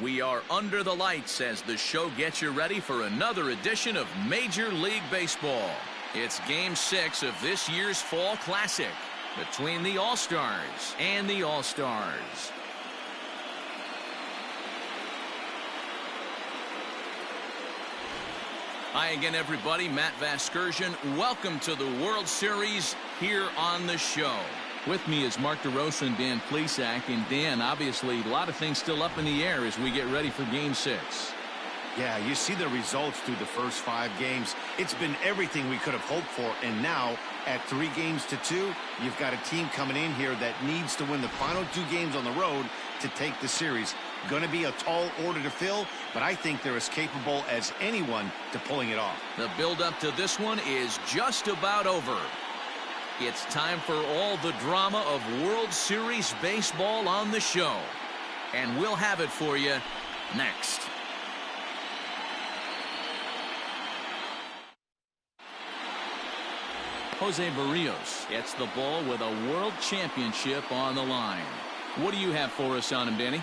We are under the lights as the show gets you ready for another edition of Major League Baseball. It's Game 6 of this year's Fall Classic between the All-Stars and the All-Stars. Hi again, everybody. Matt Vasgersian. Welcome to the World Series here on the show. With me is Mark DeRosa and Dan Plesac. And Dan, obviously, a lot of things still up in the air as we get ready for Game 6. Yeah, you see the results through the first 5 games. It's been everything we could have hoped for. And now, at 3-2, you've got a team coming in here that needs to win the final 2 games on the road to take the series. Going to be a tall order to fill, but I think they're as capable as anyone to pulling it off. The build-up to this one is just about over. It's time for all the drama of World Series baseball on the show. And we'll have it for you next. Jose Barrios gets the ball with a world championship on the line. What do you have for us on him, Danny?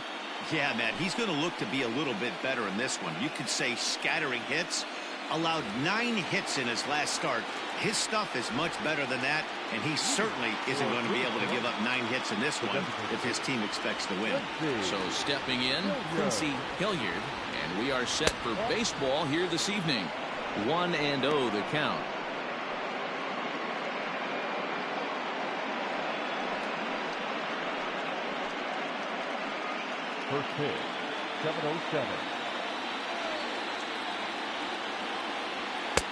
Yeah, man, he's going to look to be a little bit better in this one. You could say scattering hits. Allowed 9 hits in his last start. His stuff is much better than that, and he certainly isn't going to be able to give up 9 hits in this one if his team expects to win. So stepping in, Quincy Hilliard, and we are set for baseball here this evening. 1-0 the count. First pitch, 7:07.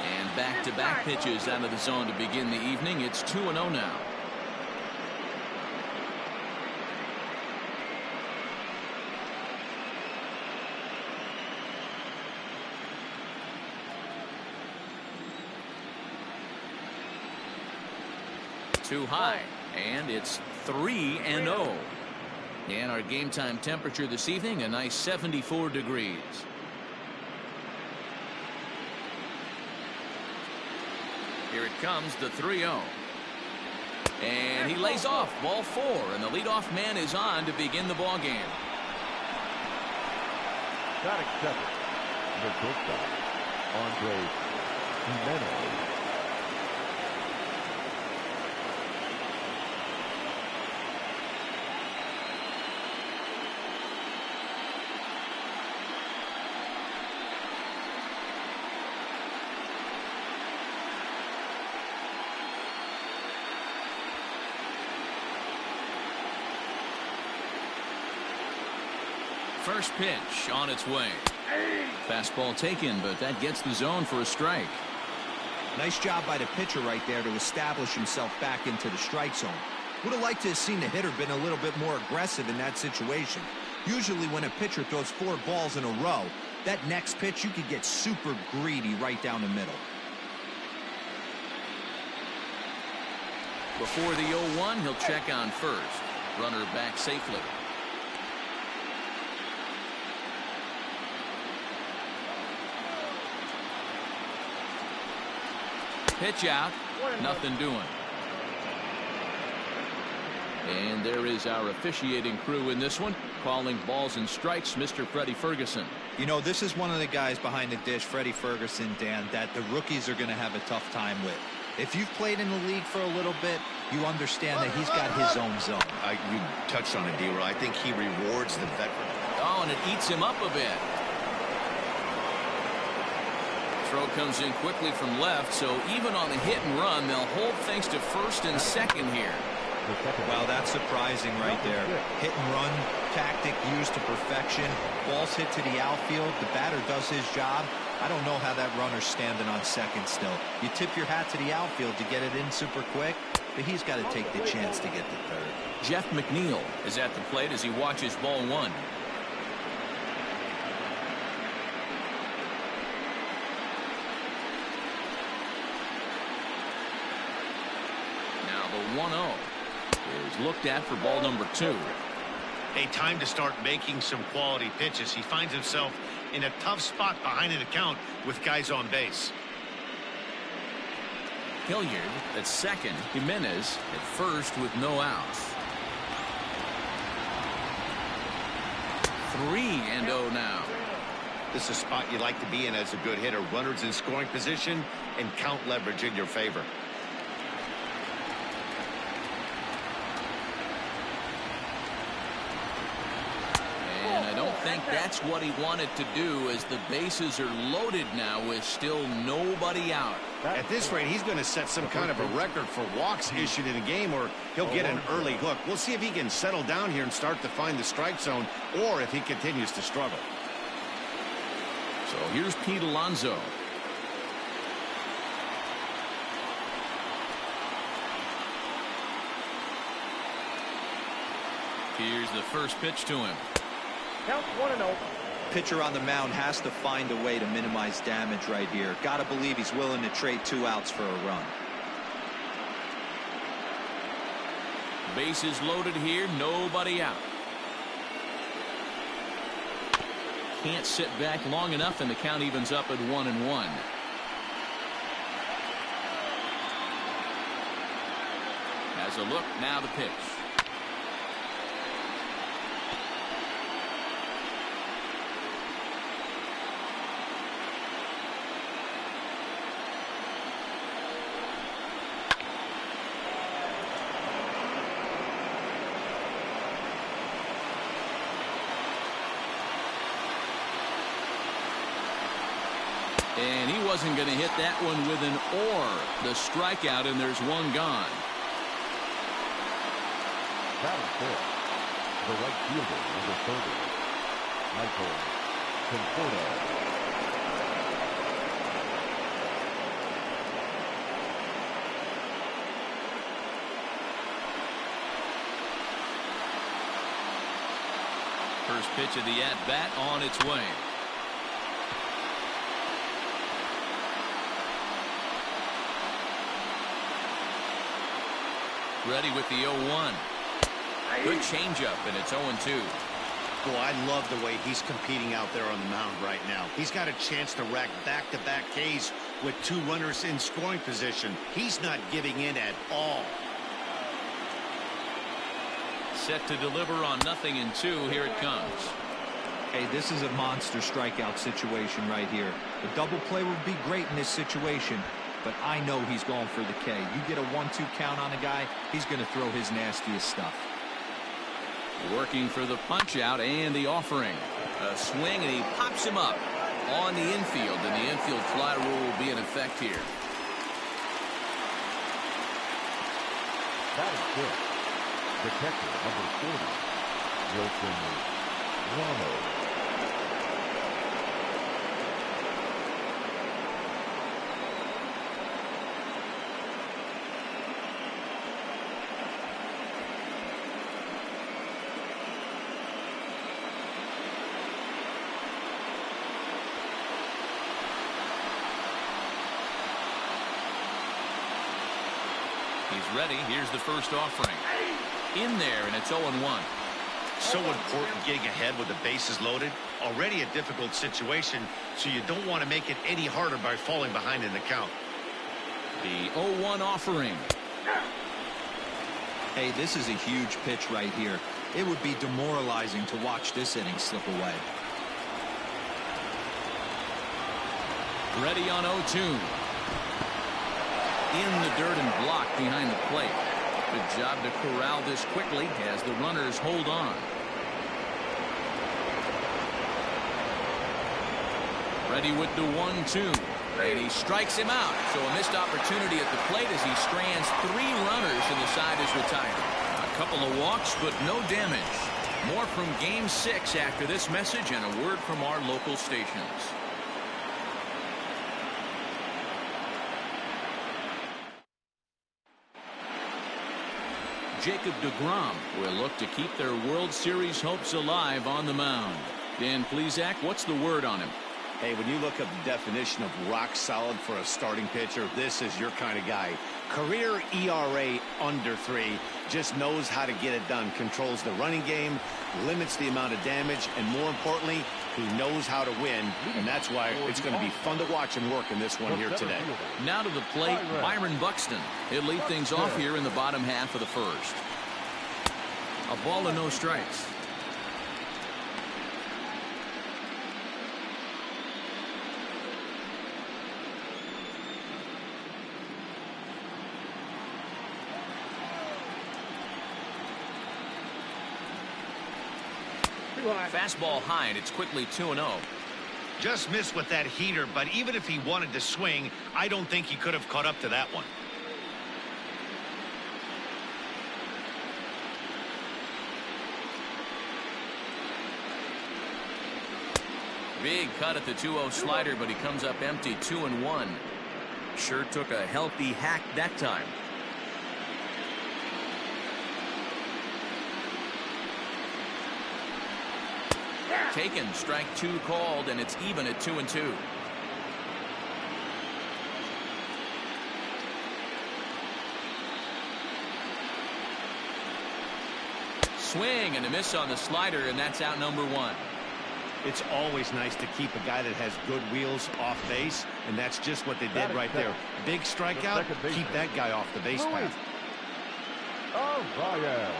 And back-to-back pitches out of the zone to begin the evening. It's 2-0 now. Too high, and it's 3-0. And our game time temperature this evening, a nice 74 degrees. Here it comes, the 3-0. And he lays off, ball 4, and the leadoff man is on to begin the ball game. Batting 7, the shortstop, Andres Gimenez. First pitch on its way. Fastball taken, but that gets the zone for a strike. Nice job by the pitcher right there to establish himself back into the strike zone. Would have liked to have seen the hitter been a little bit more aggressive in that situation. Usually when a pitcher throws 4 balls in a row, that next pitch you could get super greedy right down the middle. Before the 0-1, he'll check on first. Runner back safely. Pitch out, nothing doing. And there is our officiating crew in this one, calling balls and strikes, Mr. Freddie Ferguson. You know, this is one of the guys behind the dish, Freddie Ferguson, Dan, that the rookies are going to have a tough time with. If you've played in the league for a little bit, you understand that he's got his own zone. You touched on it, D-Roy. I think he rewards the veteran. Oh, and it eats him up a bit. Throw comes in quickly from left, so even on the hit and run, they'll hold things to first and second here. Well, that's surprising right there. Hit and run tactic used to perfection. Balls hit to the outfield. The batter does his job. I don't know how that runner's standing on second still. You tip your hat to the outfield to get it in super quick, but he's got to take the chance to get to third. Jeff McNeil is at the plate as he watches ball 1. The 1-0 is looked at for ball number 2. A time to start making some quality pitches. He finds himself in a tough spot behind an account with guys on base. Hilliard at second, Gimenez at first with no outs. 3-0 now. This is a spot you like to be in as a good hitter. Runners in scoring position and count leverage in your favor. And I don't think that's what he wanted to do, as the bases are loaded now with still nobody out. At this rate, he's going to set some kind of a record for walks issued in a game, or he'll get an early hook. We'll see if he can settle down here and start to find the strike zone, or if he continues to struggle. So here's Pete Alonso. Here's the first pitch to him. Count 1-0. Pitcher on the mound has to find a way to minimize damage right here. Got to believe he's willing to trade 2 outs for a run. Bases loaded here, nobody out. Can't sit back long enough, and the count evens up at 1-1. Has a look, now the pitch. And he wasn't going to hit that one with an or. The strikeout, and there's one gone. Batting fifth, the right fielder, number 30, Michael Conforto. First pitch of the at-bat on its way. Ready with the 0-1. Good changeup, and it's 0-2. Boy, I love the way he's competing out there on the mound right now. He's got a chance to rack back-to-back Ks with 2 runners in scoring position. He's not giving in at all. Set to deliver on 0-2. Here it comes. Hey, this is a monster strikeout situation right here. A double play would be great in this situation, but I know he's going for the K. You get a 1-2 count on a guy, he's going to throw his nastiest stuff. Working for the punch out and the offering. A swing, and he pops him up on the infield, and the infield fly rule will be in effect here. Batting fifth, protector, number 40, Wilson Ramos. He's ready. Here's the first offering. In there, and it's 0-1. So important getting ahead with the bases loaded. Already a difficult situation, so you don't want to make it any harder by falling behind in the count. The 0-1 offering. Hey, this is a huge pitch right here. It would be demoralizing to watch this inning slip away. Ready on 0-2. In the dirt and blocked behind the plate. Good job to corral this quickly as the runners hold on. Ready with the 1-2. And he strikes him out. So a missed opportunity at the plate as he strands 3 runners and the side is retired. A couple of walks, but no damage. More from Game 6 after this message and a word from our local stations. Jacob deGrom will look to keep their World Series hopes alive on the mound. Dan Plesac, what's the word on him? Hey, when you look up the definition of rock solid for a starting pitcher, this is your kind of guy. Career ERA under 3, just knows how to get it done, controls the running game, limits the amount of damage, and more importantly, he knows how to win, and that's why it's going to be fun to watch him work in this one here today. Now to the plate, Byron Buxton. He'll lead things off here in the bottom half of the first. A ball and no strikes. Too high. Fastball high, and it's quickly 2-0. Just missed with that heater, but even if he wanted to swing, I don't think he could have caught up to that one. Big cut at the 2-0 slider, but he comes up empty, 2-1. Sure took a healthy hack that time. Taken, strike 2 called, and it's even at 2-2. Swing and a miss on the slider, and that's out number 1. It's always nice to keep a guy that has good wheels off base, and that's just what they did right there. Big strikeout, keep that guy off the base path. Ryan.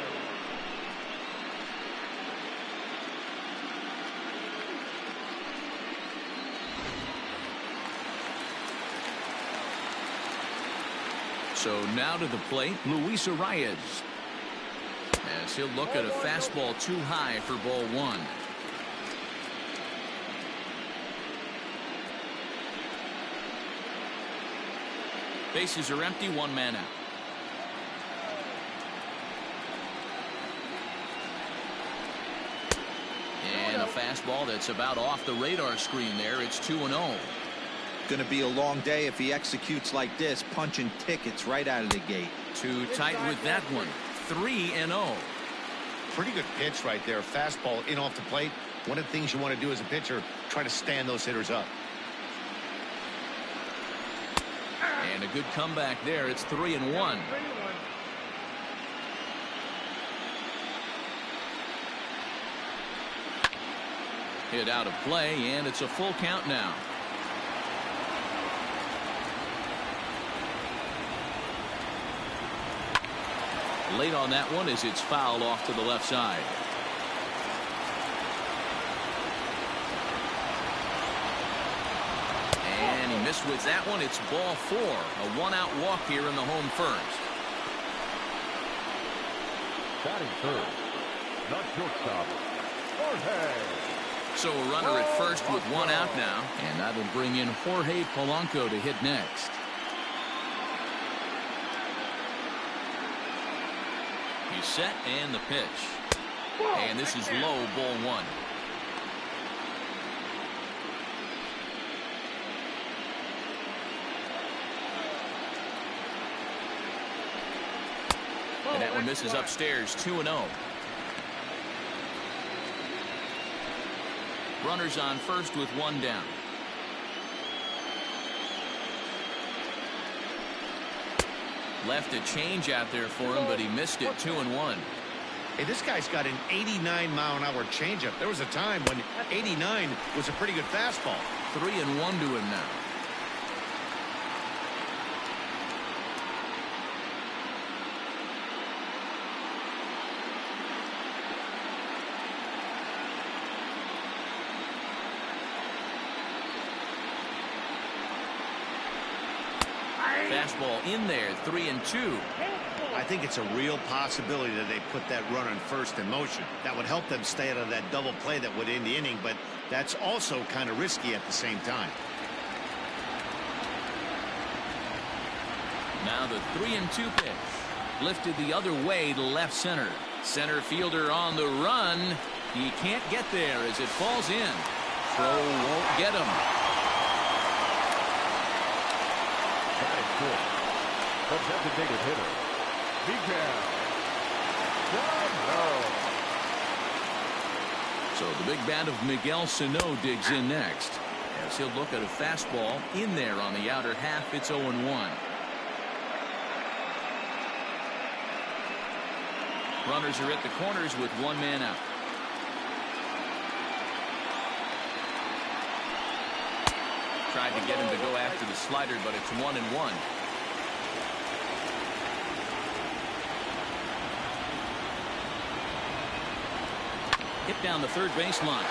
So now to the plate, Luis Arias. As he'll look at a fastball too high for ball 1. Bases are empty, 1 man out. And a fastball that's about off the radar screen there. It's 2-0. Going to be a long day if he executes like this, punching tickets right out of the gate. Too tight with that one. 3-0. Pretty good pitch right there. Fastball in off the plate. One of the things you want to do as a pitcher, try to stand those hitters up. And a good comeback there. It's 3-1. Hit out of play, and it's a full count now. Late on that one as it's fouled off to the left side. And he missed with that one. It's ball 4. A 1-out walk here in the home first. Batting third, the shortstop, Jorge. So a runner at first with 1 out now, and that'll bring in Jorge Polanco to hit next. He's set, and the pitch. And this is low, ball 1. And that one misses upstairs, 2-0. Runners on first with 1 down. Left a change out there for him, but he missed it, 2-1. Hey, this guy's got an 89-mile-an-hour changeup. There was a time when 89 was a pretty good fastball. 3-1 to him now. Fastball in there, 3-2. I think it's a real possibility that they put that run on first in motion. That would help them stay out of that double play that would end the inning, but that's also kind of risky at the same time. Now the 3-2 pitch. Lifted the other way to left center. Center fielder on the run. He can't get there as it falls in. Throw won't get him. Batting fourth, the designated hitter, Miguel Sano. So the big bat of Miguel Sano digs in next. As he'll look at a fastball in there on the outer half. It's 0-1. Runners are at the corners with 1 man out. Tried to get him to go after the slider, but it's 1-1. Hit down the third baseline.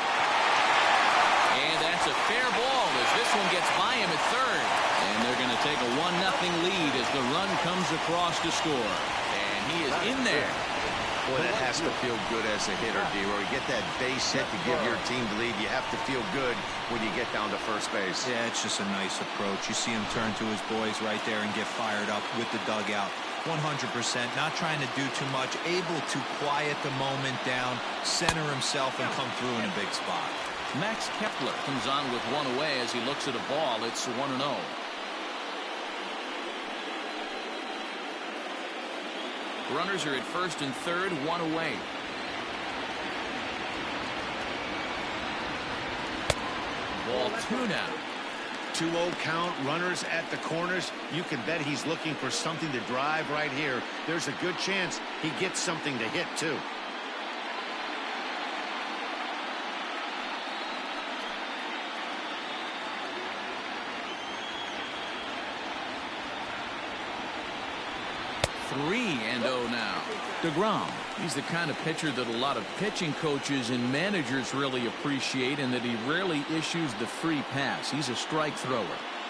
And that's a fair ball as this one gets by him at third. And they're going to take a 1-0 lead as the run comes across to score. And he is in there. Boy, that has to feel good as a hitter, D-Roy. You get that base hit to give your team the lead. You have to feel good when you get down to first base. Yeah, it's just a nice approach. You see him turn to his boys right there and get fired up with the dugout. 100%, not trying to do too much, able to quiet the moment down, center himself, and come through in a big spot. Max Kepler comes on with one away as he looks at a ball. It's 1-0. Runners are at first and third, one away. Ball 2 now. 2-0 count, runners at the corners. You can bet he's looking for something to drive right here. There's a good chance he gets something to hit, too. Three and 0 now. DeGrom, he's the kind of pitcher that a lot of pitching coaches and managers really appreciate, and that he rarely issues the free pass. He's a strike thrower.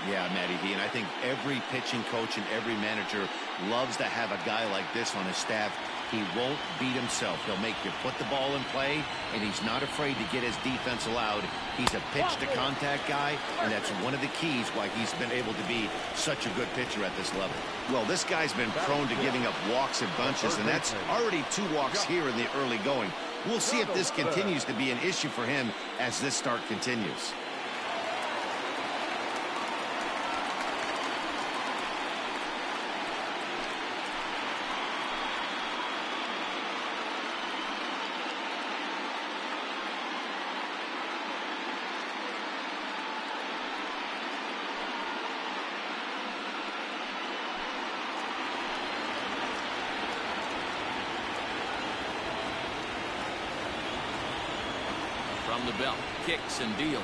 Yeah, Matty V, and I think every pitching coach and every manager loves to have a guy like this on his staff. He won't beat himself. He'll make you put the ball in play, and he's not afraid to get his defense allowed. He's a pitch-to-contact guy, and that's one of the keys why he's been able to be such a good pitcher at this level. Well, this guy's been prone to giving up walks and bunches, and that's already 2 walks here in the early going. We'll see if this continues to be an issue for him as this start continues. From the belt, kicks and deals.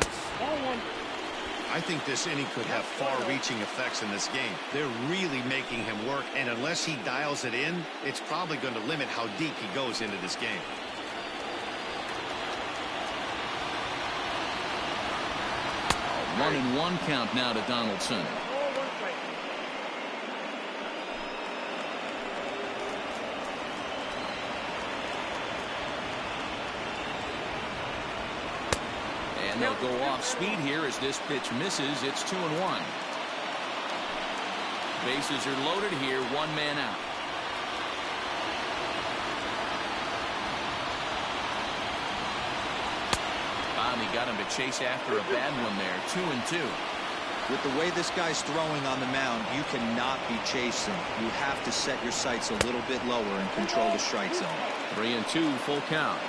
I think this inning could have far-reaching effects in this game. They're really making him work, and unless he dials it in, it's probably going to limit how deep he goes into this game. A 1-1 count now to Donaldson. And they'll go off speed here as this pitch misses. It's 2-1. Bases are loaded here, 1 man out. Finally got him to chase after a bad one there. 2-2. With the way this guy's throwing on the mound, you cannot be chasing. You have to set your sights a little bit lower and control the strike zone. 3-2, full count.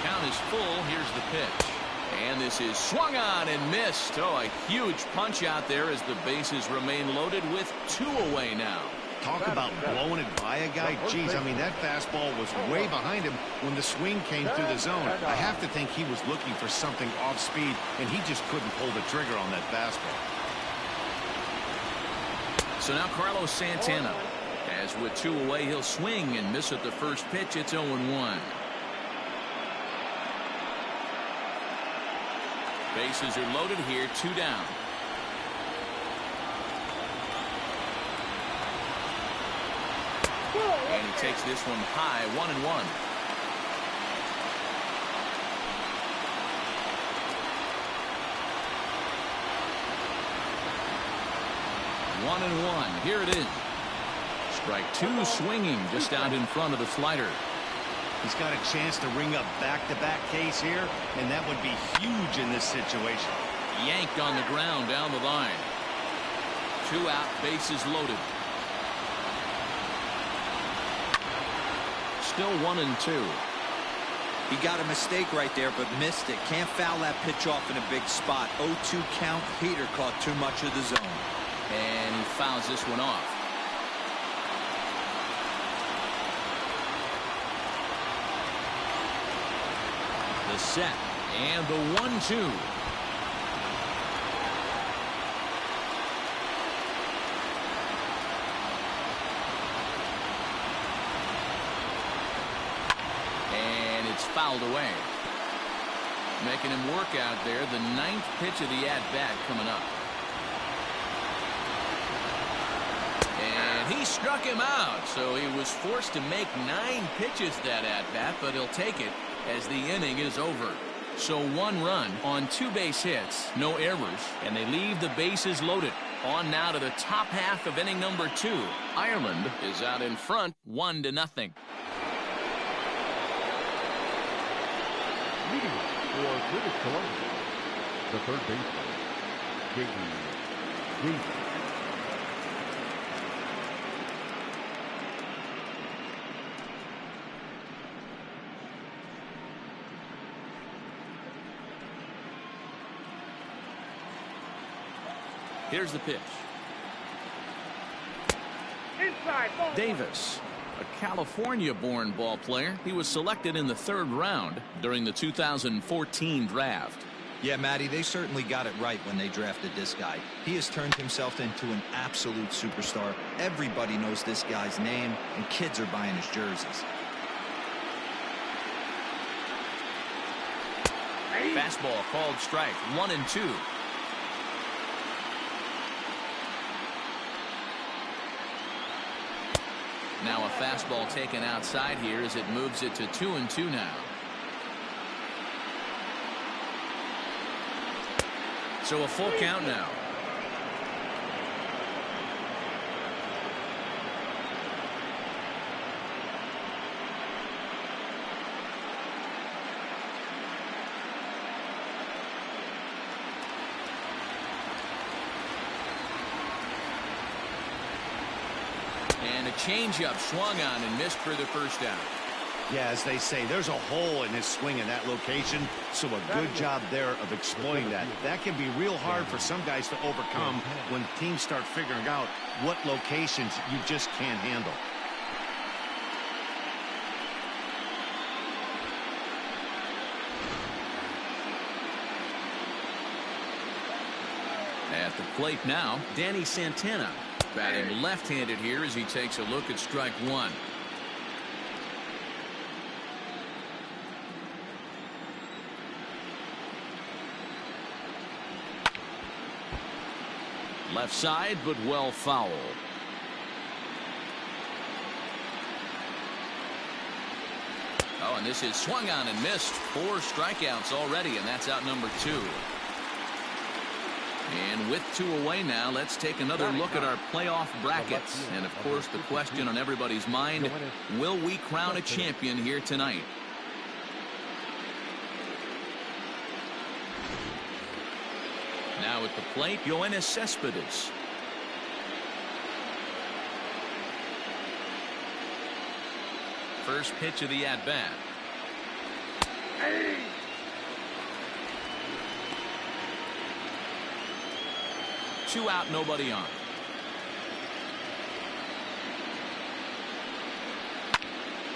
Count is full. Here's the pitch. And this is swung on and missed. Oh, a huge punch out there as the bases remain loaded with 2 away now. Talk about blowing it by a guy. Geez, I mean, that fastball was way behind him when the swing came through the zone. I have to think he was looking for something off speed, and he just couldn't pull the trigger on that fastball. So now Carlos Santana, as with 2 away, he'll swing and miss at the first pitch. It's 0-1. Bases are loaded here, 2 down. And he takes this one high, 1-1. One and one. Here it is. Strike 2 swinging just out in front of the slider. He's got a chance to ring up back-to-back Ks here, and that would be huge in this situation. Yanked on the ground down the line. 2 out, bases loaded. Still 1-2. He got a mistake right there, but missed it. Can't foul that pitch off in a big spot. 0-2 count. Heater caught too much of the zone. And he fouls this one off. The set and the 1-2. And it's fouled away. Making him work out there. The 9th pitch of the at-bat coming up. And he struck him out, so he was forced to make 9 pitches that at-bat, but he'll take it as the inning is over. So 1 run on 2 base hits, no errors, and they leave the bases loaded. On now to the top half of inning number 2. Ireland is out in front, 1-0. Leading for British Columbia, the third baseman, J.D. Davis. Here's the pitch. Inside, ball. Davis, a California-born ball player. He was selected in the 3rd round during the 2014 draft. Yeah, Matty, they certainly got it right when they drafted this guy. He has turned himself into an absolute superstar. Everybody knows this guy's name, and kids are buying his jerseys. Fastball called strike, 1-2. Now a fastball taken outside here as it moves it to 2-2 now. So a full count now. And a changeup swung on and missed for the first out. Yeah, as they say, there's a hole in his swing in that location, so a good job there of exploiting that. That can be real hard for some guys to overcome when teams start figuring out what locations you just can't handle. At the plate now, Danny Santana. Batting left-handed here as he takes a look at strike 1. Left side, but well foul. Oh, and this is swung on and missed. 4 strikeouts already, and that's out number 2. And with 2 away now, let's take another look at our playoff brackets. And, of course, the question on everybody's mind, will we crown a champion here tonight? Now at the plate, Yoenis Cespedes. First pitch of the at-bat. 2 out, nobody on.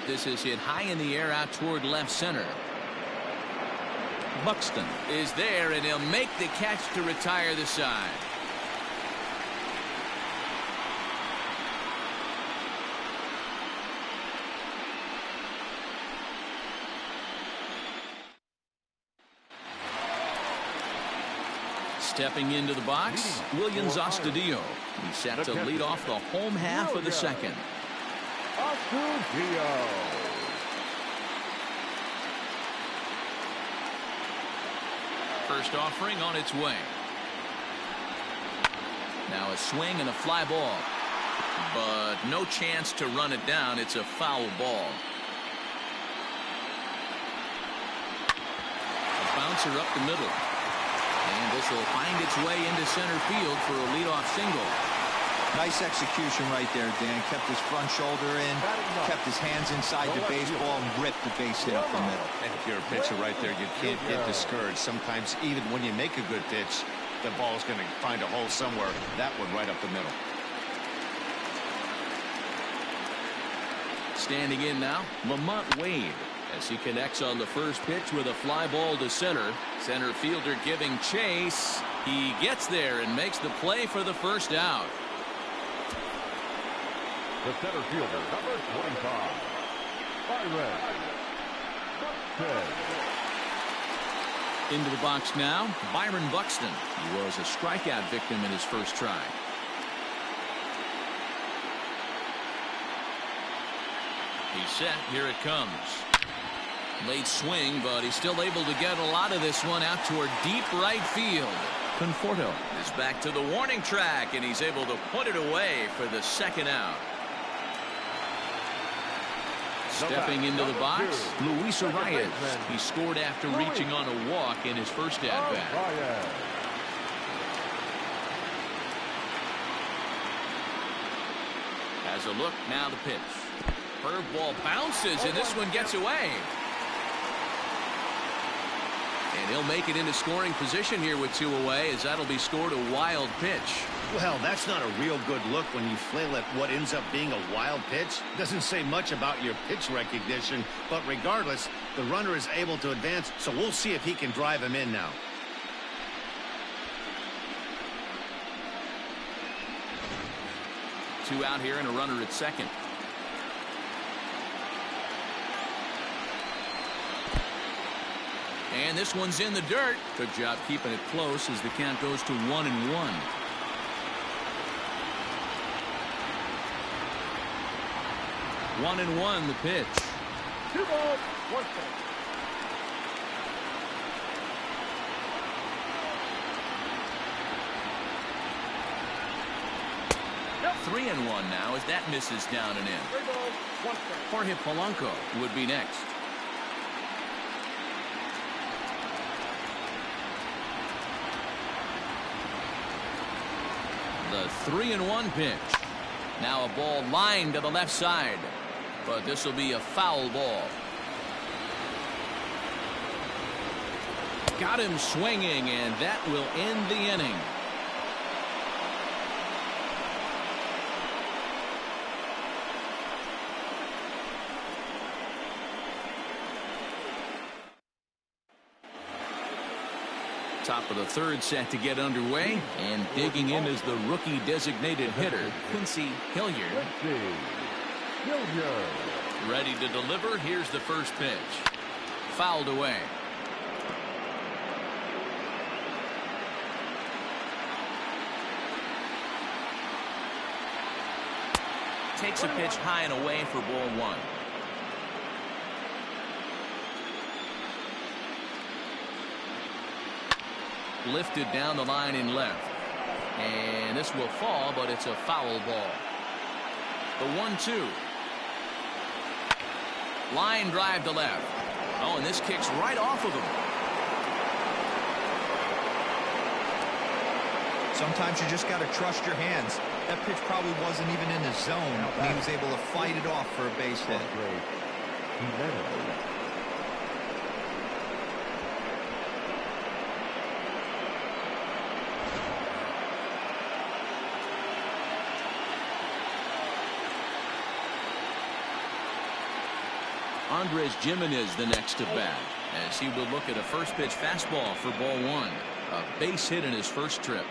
This is hit high in the air out toward left center. Buxton is there, and he'll make the catch to retire the side. Stepping into the box, Williams Astudillo. He's set to lead off the home half of the second. Astudillo. First offering on its way. Now a swing and a fly ball. But no chance to run it down. It's a foul ball. A bouncer up the middle. And this will find its way into center field for a leadoff single. Nice execution right there, Dan. Kept his front shoulder in, kept his hands inside the baseball, and ripped the base hit up the middle. And if you're a pitcher right there, you can't get discouraged. Sometimes even when you make a good pitch, the ball's going to find a hole somewhere. That one right up the middle. Standing in now, Lamont Wade, as he connects on the first pitch with a fly ball to center. Center fielder giving chase. He gets there and makes the play for the first out. The center fielder, number 25, Byron Buxton. Into the box now, Byron Buxton. He was a strikeout victim in his first try. He's set. Here it comes. Late swing, but he's still able to get a lot of this one out toward deep right field. Conforto is back to the warning track, and he's able to put it away for the second out. Stepping into the box, Luis Arias. He scored after reaching on a walk in his first at-bat. Has a look, now the pitch. Curveball bounces, and this one gets away. And he'll make it into scoring position here with 2 away, as that'll be scored a wild pitch. Well, that's not a real good look when you flail at what ends up being a wild pitch. Doesn't say much about your pitch recognition, but regardless, the runner is able to advance, so we'll see if he can drive him in now. Two out here and a runner at second. And this one's in the dirt. Good job keeping it close as the count goes to 1-1. One and one, the pitch. 2 balls, 1 strike. Yep. 3-1 now as that misses down and in. 3 balls, 1 strike. Jorge Polanco would be next. The 3-1 pitch. Now a ball lined to the left side, but this will be a foul ball. Got him swinging, and that will end the inning. Top of the third set to get underway, and digging in is the rookie designated hitter, Quincy Hilliard. Ready to deliver. Here's the first pitch. Fouled away. Takes a pitch high and away for ball 1. Lifted down the line in left, and this will fall, but it's a foul ball. The 1-2. Line drive to left. Oh, and this kicks right off of him. Sometimes you just got to trust your hands. That pitch probably wasn't even in the zone, and he was able to fight it off for a base hit. Andres Gimenez the next to bat, as he will look at a first pitch fastball for ball 1. A base hit in his first trip.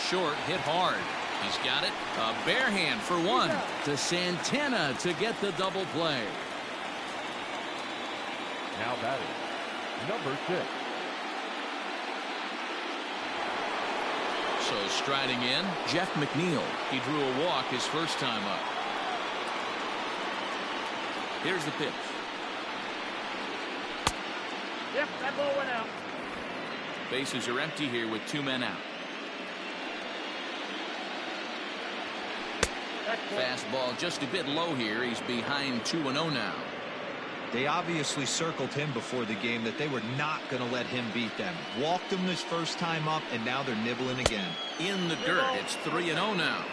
Short, hit hard. He's got it. A bare hand for 1 to Santana to get the double play. Now batting, number 6. So striding in, Jeff McNeil. He drew a walk his first time up. Here's the pitch. Yep, that ball went out. Bases are empty here with 2 men out. Fastball just a bit low here. He's behind 2-0 now. They obviously circled him before the game that they were not going to let him beat them. Walked him this first time up, and now they're nibbling again. In the dirt, it's 3-0 now.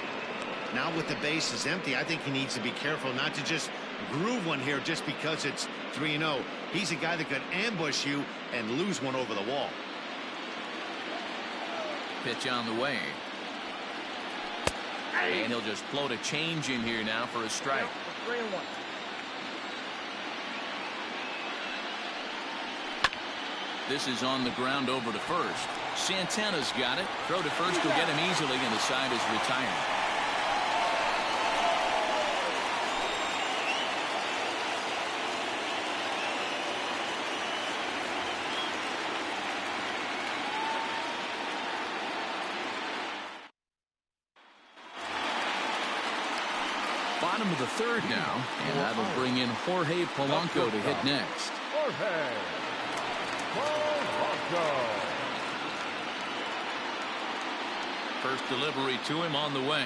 Now with the bases empty, I think he needs to be careful not to just groove one here just because it's 3-0. He's a guy that could ambush you and lose one over the wall. Pitch on the way. And he'll just float a change in here now for a strike. 3-1. This is on the ground over to first. Santana's got it. Throw to first will get him easily, and the side is retired. Bottom of the third now, and that'll bring in Jorge Polanco to hit next. Jorge Polanco. First delivery to him on the way.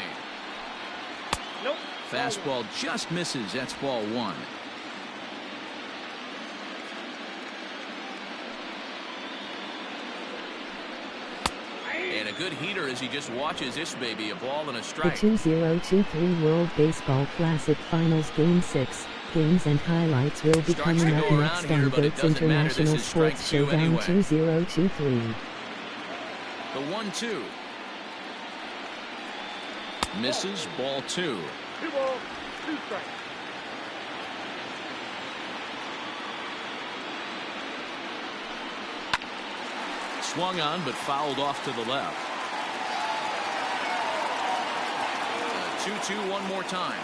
Nope. Fastball just misses. That's ball one. And a good heater as he just watches this baby, a ball and a The strike. 2023 World Baseball Classic Finals Game 6 games and highlights will be Starts coming to up go around next here, on but it GOAT's doesn't matter. This International is strike Sports two Showdown anyway. 2023. The 1-2. Misses, ball two. 2 balls, 2 strikes. Swung on, but fouled off to the left. 2-2 one more time.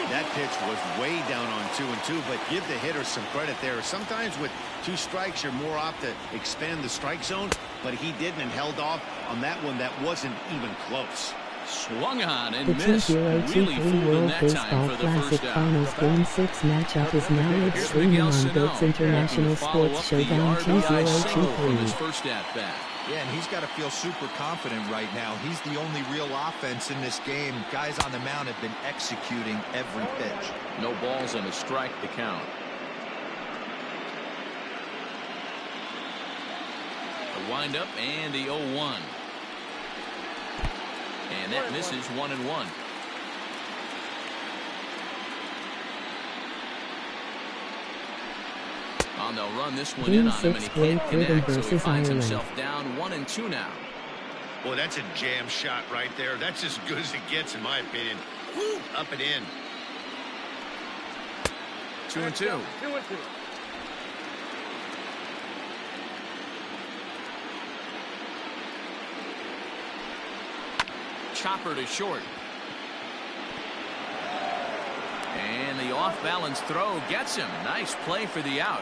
That pitch was way down on 2-2, but give the hitter some credit there. Sometimes with 2 strikes, you're more apt to expand the strike zone, but he didn't and held off on that one that wasn't even close. Swung on and The missed. Really 2023 fooled him World that Baseball time for the Classic first out. Finals Game 6 matchup is now live Here's streaming Miguel on Sano, GOAT's International looking to follow Sports up the Showdown RBI single from 2023. his first at bat. Yeah, and he's got to feel super confident right now. He's the only real offense in this game. Guys on the mound have been executing every pitch. No balls and a strike to count. The windup and the 0-1. And that misses 1-1. Oh, they'll run this one in Game on him, and 6 he can't Great Britain connect, so he versus finds Ireland. himself down 1-2 now. Boy, that's a jam shot right there. That's as good as it gets, in my opinion. Woo, up and in. 2-2. 2-2. Chopper to short. And the off-balance throw gets him. Nice play for the out.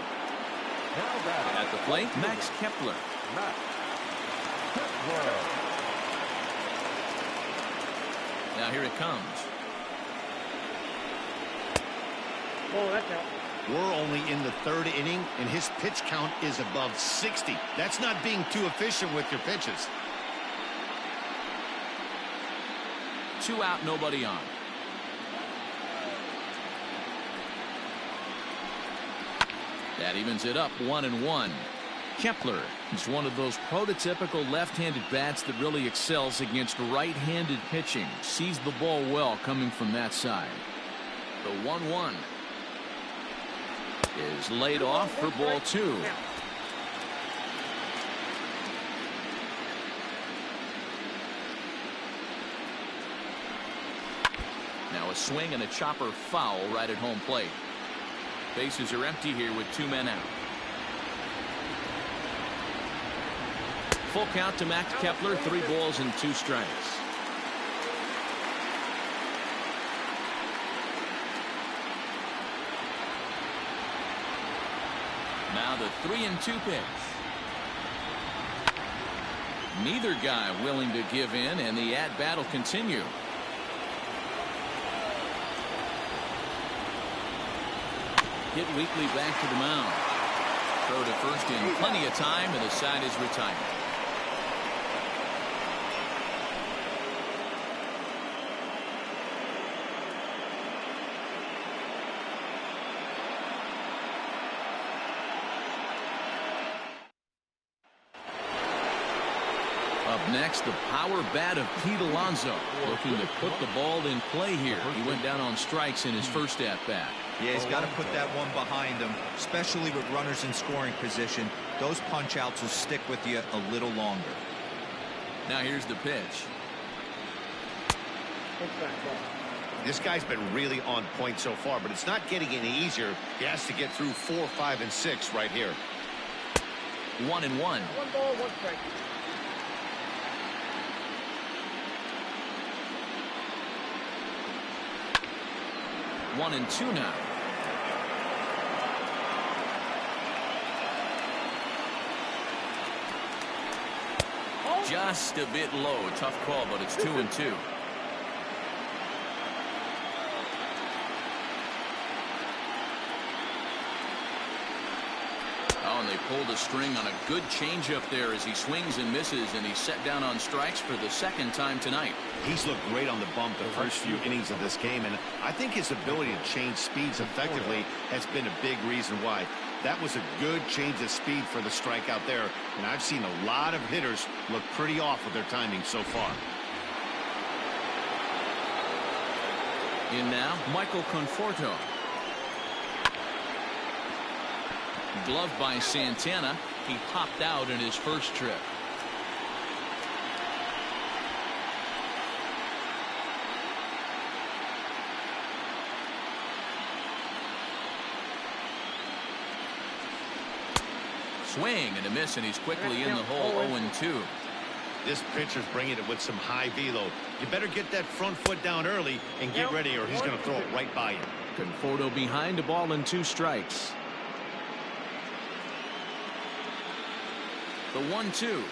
Now batting. At the plate, Max Kepler. Max Kepler. Now here it comes. Oh, that's out. We're only in the 3rd inning, and his pitch count is above 60. That's not being too efficient with your pitches. 2 out, nobody on. That evens it up 1-1. Kepler is one of those prototypical left-handed bats that really excels against right-handed pitching. Sees the ball well coming from that side. The 1-1 is laid off for ball 2. Now a swing and a chopper foul right at home plate. Bases are empty here with 2 men out. Full count to Max Kepler, 3 balls and 2 strikes. Now the 3-2 pitch. Neither guy willing to give in, and the at-bat will continue. Hit weakly back to the mound. Throw to first in plenty of time, and the side is retired. Up next, the power bat of Pete Alonso, looking to put the ball in play here. He went down on strikes in his first at-bat. Yeah, he's got to put that one behind him, especially with runners in scoring position. Those punch-outs will stick with you a little longer. Now here's the pitch. This guy's been really on point so far, but it's not getting any easier. He has to get through 4, 5, and 6 right here. 1-1. 1 ball, 1 strike. One and 2 now. Just a bit low. Tough call, but it's 2-2. and they pulled a string on a good changeup there as he swings and misses, and he's set down on strikes for the second time tonight. He's looked great on the bump the first few innings of this game, and I think his ability to change speeds effectively has been a big reason why. That was a good change of speed for the strikeout there, and I've seen a lot of hitters look pretty off with their timing so far. In now, Michael Conforto. Gloved by Santana. He popped out in his first trip. Swing and a miss, and he's quickly in the hole. 0-2. This pitcher's bringing it with some high velo. You better get that front foot down early and get ready, or he's going to throw it right by you. Conforto behind, a ball and 2 strikes. The 1-2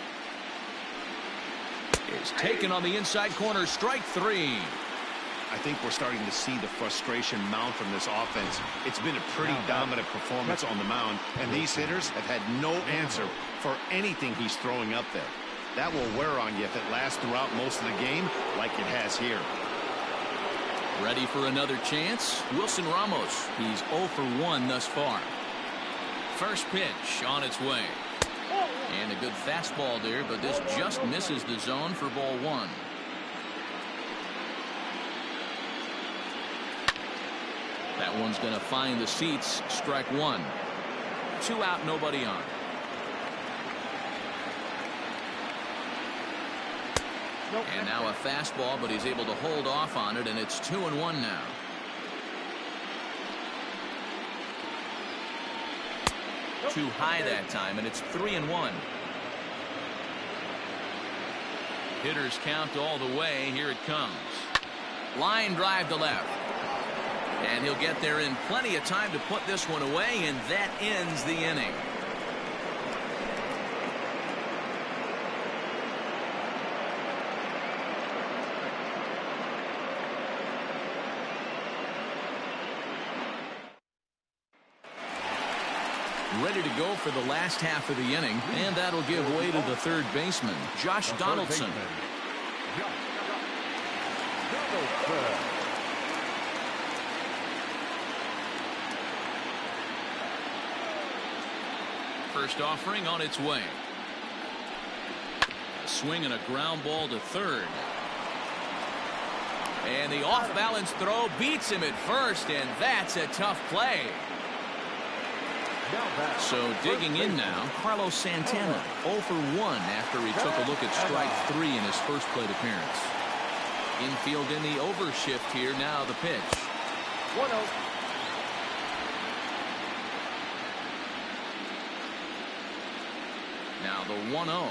is taken on the inside corner. Strike 3. I think we're starting to see the frustration mount from this offense. It's been a pretty dominant performance on the mound, and these hitters have had no answer for anything he's throwing up there. That will wear on you if it lasts throughout most of the game like it has here. Ready for another chance? Wilson Ramos. He's 0 for 1 thus far. First pitch on its way. And a good fastball there, but this just misses the zone for ball 1. That one's going to find the seats. Strike 1. 2 out, nobody on. And now a fastball, but he's able to hold off on it, and it's 2-1 now. Too high that time, and it's 3-1. Hitters count all the way. Here it comes. Line drive to left. And he'll get there in plenty of time to put this one away, and that ends the inning. Ready to go for the last half of the inning, and that'll give way to the third baseman, Josh Donaldson. First offering on its way. A swing and a ground ball to third. And the off-balance throw beats him at first, and that's a tough play. So digging in now, Carlos Santana, 0 for 1 after he took a look at strike 3 in his first plate appearance. Infield in the overshift here. Now the pitch. 1-0. Now the 1-0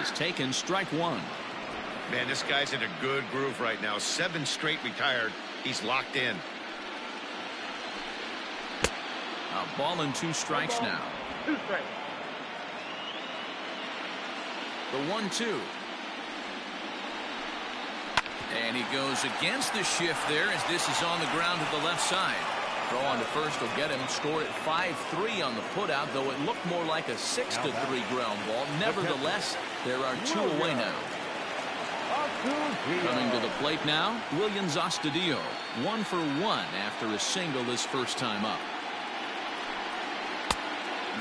is taken. Strike 1. Man, this guy's in a good groove right now. 7 straight retired. He's locked in. A ball and 2 strikes now. 2 strikes. The 1-2. And he goes against the shift there as this is on the ground to the left side. Throw on to first will get him. Score at 5-3 on the putout, though it looked more like a 6-3 ground ball. Nevertheless, there are 2 away now. Coming to the plate now, Willians Astudillo. 1 for 1 after a single his first time up.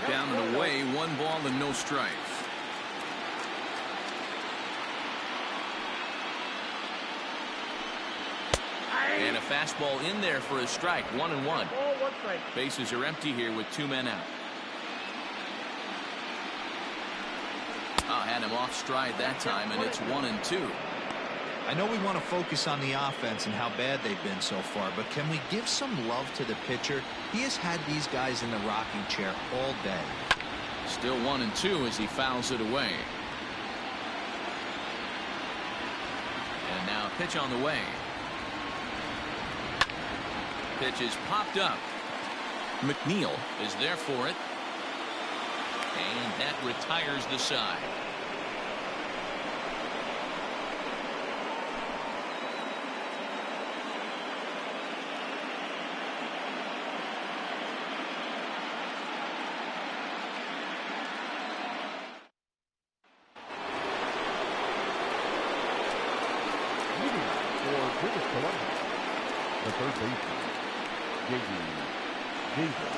Down and away, 1 ball and no strikes. And a fastball in there for a strike. 1-1. Ball, 1 strike. Bases are empty here with 2 men out. Had him off stride that time, and it's 1-2. I know we want to focus on the offense and how bad they've been so far, but can we give some love to the pitcher? He has had these guys in the rocking chair all day. Still 1-2 as he fouls it away. And now a pitch on the way. Pitch is popped up. McNeil is there for it. And that retires the side. British Columbia. The third baseman, J.D. Davis.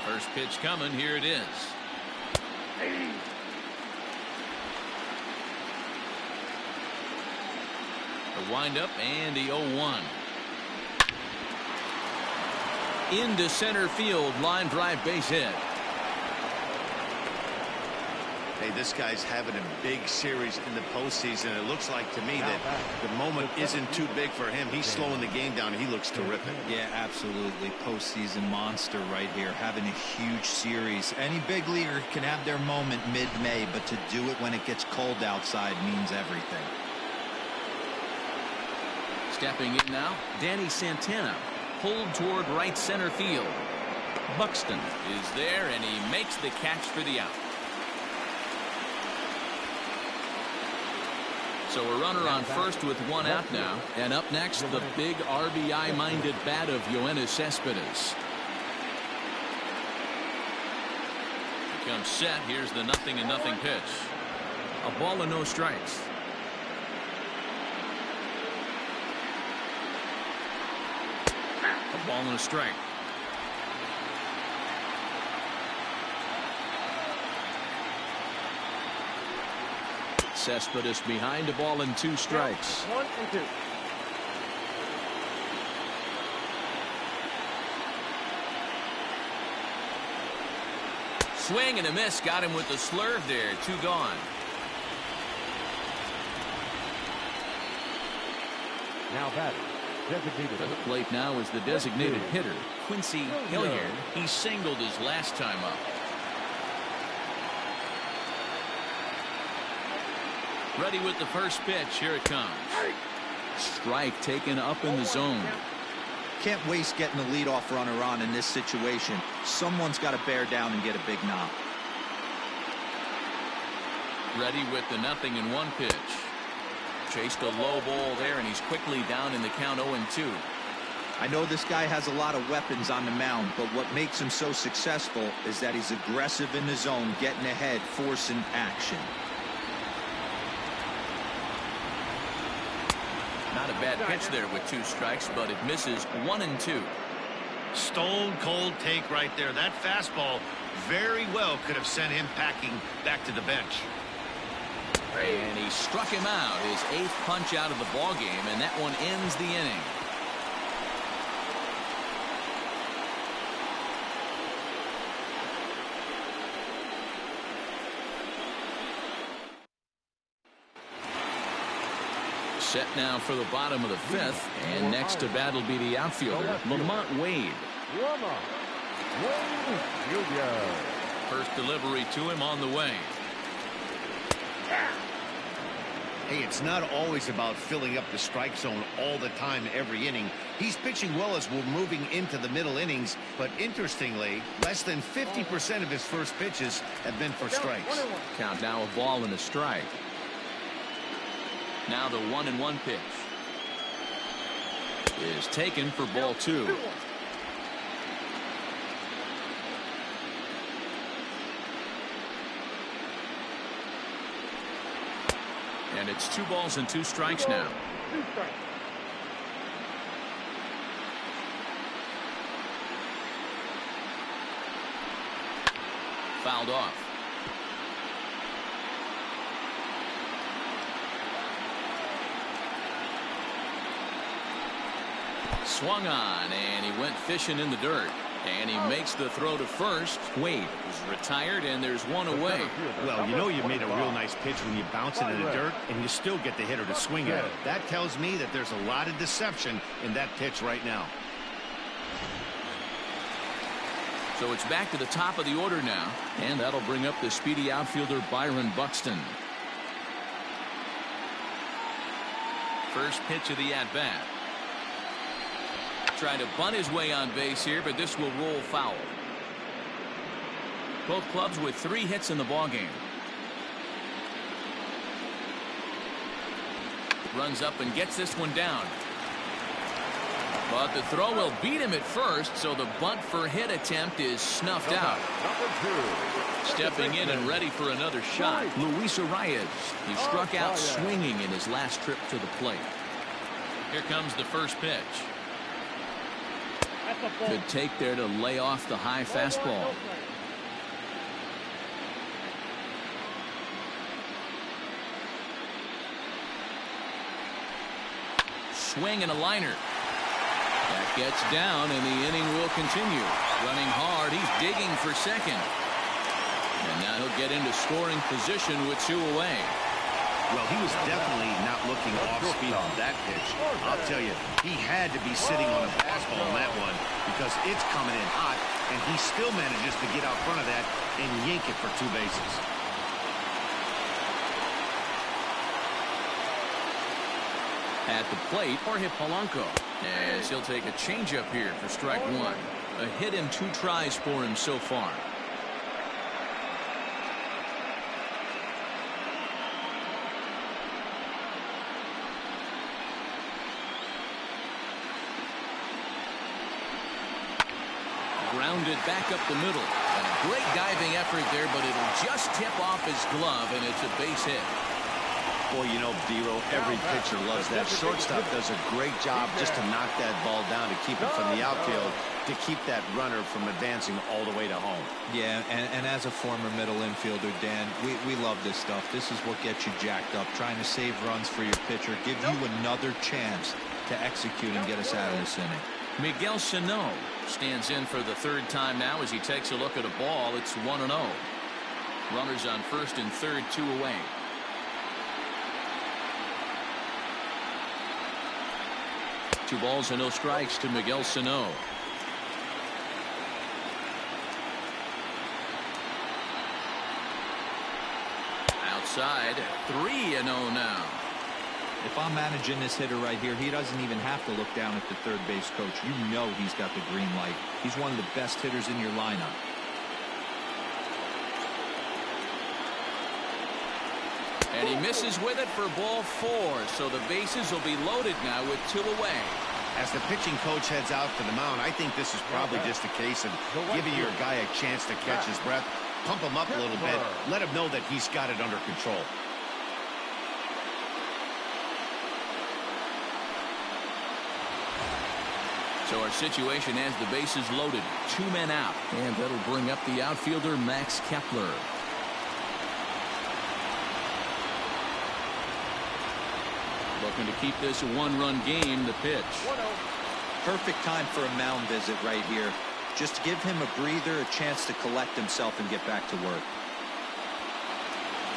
First pitch coming. Here it is. The windup and the 0-1. Into center field. Line drive base hit. Hey, this guy's having a big series in the postseason. It looks like to me that the moment isn't too big for him. He's slowing the game down. He looks terrific. Yeah, absolutely. Postseason monster right here, having a huge series. Any big leaguer can have their moment mid-May, but to do it when it gets cold outside means everything. Stepping in now, Danny Santana. Pulled toward right center field. Buxton is there, and he makes the catch for the out. So a runner on first with one out now. And up next, the big RBI-minded bat of Yoenis Cespedes. Becomes set. Here's the 0-0 pitch. A ball and no strikes. A ball and a strike. Cespedes behind, a ball and 2 strikes. 1-2. Swing and a miss. Got him with the slurve there. 2 gone. Now batting. Designated. To the plate now is the designated hitter, Quincy Hilliard. He singled his last time up. Ready with the first pitch. Here it comes. Strike taken up in the zone. Can't waste getting the leadoff runner on in this situation. Someone's got to bear down and get a big knock. Ready with the 0-1 pitch. Chased a low ball there, and he's quickly down in the count 0-2. I know this guy has a lot of weapons on the mound, but what makes him so successful is that he's aggressive in the zone, getting ahead, forcing action. Not a bad pitch there with 2 strikes, but it misses 1-2. Stone cold take right there. That fastball very well could have sent him packing back to the bench. And he struck him out, his 8th punch out of the ball game, and that one ends the inning. Set now for the bottom of the 5th, and next to bat will be the outfielder, Lamont Wade. Lamont Wade Jr. First delivery to him on the way. Hey, it's not always about filling up the strike zone all the time every inning. He's pitching well as we're moving into the middle innings, but interestingly, less than 50% of his first pitches have been for strikes. Count now a ball and a strike. Now the 1-1 pitch is taken for ball 2. And it's 2 balls and 2 strikes now. 2 strikes. Fouled off. Swung on, and he went fishing in the dirt. And he makes the throw to first. Wade is retired, and there's 1 away. Well, you know you made a real nice pitch when you bounce it in the dirt, and you still get the hitter to swing at it. That tells me that there's a lot of deception in that pitch right now. So it's back to the top of the order now, and that'll bring up the speedy outfielder Byron Buxton. First pitch of the at-bat. Trying to bunt his way on base here, but this will roll foul. Both clubs with 3 hits in the ballgame. Runs up and gets this one down. But the throw will beat him at first, so the bunt for hit attempt is snuffed out. Stepping in and ready for another shot, Luis Arias. He struck out swinging in his last trip to the plate. Here comes the first pitch. Good take there to lay off the high fastball. Swing and a liner. That gets down, and the inning will continue. Running hard, he's digging for second. And now he'll get into scoring position with 2 away. Well, he was definitely not looking off speed on that pitch. I'll tell you, he had to be sitting on a fastball on that one because it's coming in hot, and he still manages to get out front of that and yank it for 2 bases. At the plate, Jorge Polanco, as he'll take a changeup here for strike 1. A hit in 2 tries for him so far. Grounded back up the middle. And a great diving effort there, but it'll just tip off his glove, and it's a base hit. Boy, you know, D-Row, every pitcher loves that. Shortstop does a great job just to knock that ball down, to keep it from the outfield, to keep that runner from advancing all the way to home. Yeah, and as a former middle infielder, Dan, we love this stuff. This is what gets you jacked up, trying to save runs for your pitcher, give you another chance to execute and get us out of this inning. Miguel Sano stands in for the 3rd time now as he takes a look at a ball. It's 1-0. Runners on first and third, 2 away. Two balls and no strikes to Miguel Sano. Outside, 3-0 now. If I'm managing this hitter right here, he doesn't even have to look down at the third base coach. You know he's got the green light. He's one of the best hitters in your lineup. And he misses with it for ball 4, so the bases will be loaded now with 2 away. As the pitching coach heads out to the mound, I think this is probably just a case of giving your guy a chance to catch his breath, pump him up a little bit, let him know that he's got it under control. So our situation has the bases loaded, 2 men out, and that'll bring up the outfielder Max Kepler. Looking to keep this a 1-run game. The pitch. Perfect time for a mound visit right here. Just give him a breather, a chance to collect himself and get back to work.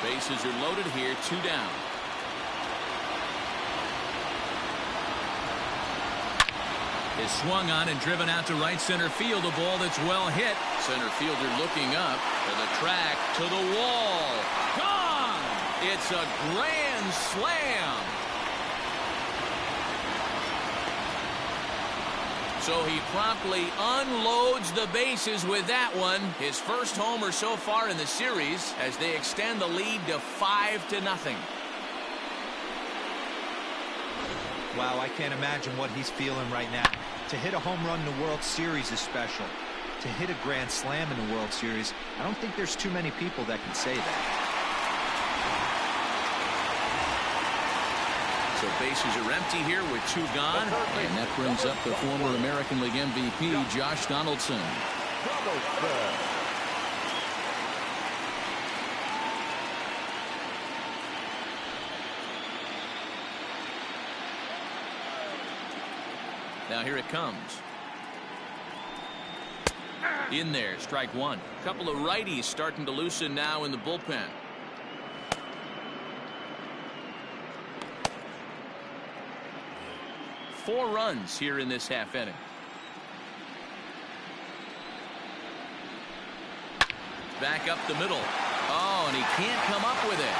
Bases are loaded here, 2 down. Is swung on and driven out to right center field. A ball that's well hit. Center fielder looking up to the track, to the wall. Gone! It's a grand slam. So he promptly unloads the bases with that one. His first homer so far in the series as they extend the lead to 5-0. Wow, I can't imagine what he's feeling right now. To hit a home run in the World Series is special. To hit a grand slam in the World Series, I don't think there's too many people that can say that. So bases are empty here with 2 gone. And that brings up the former American League MVP, Josh Donaldson. Now here it comes. In there, strike 1. Couple of righties starting to loosen now in the bullpen. Four runs here in this half inning. Back up the middle. Oh, and he can't come up with it.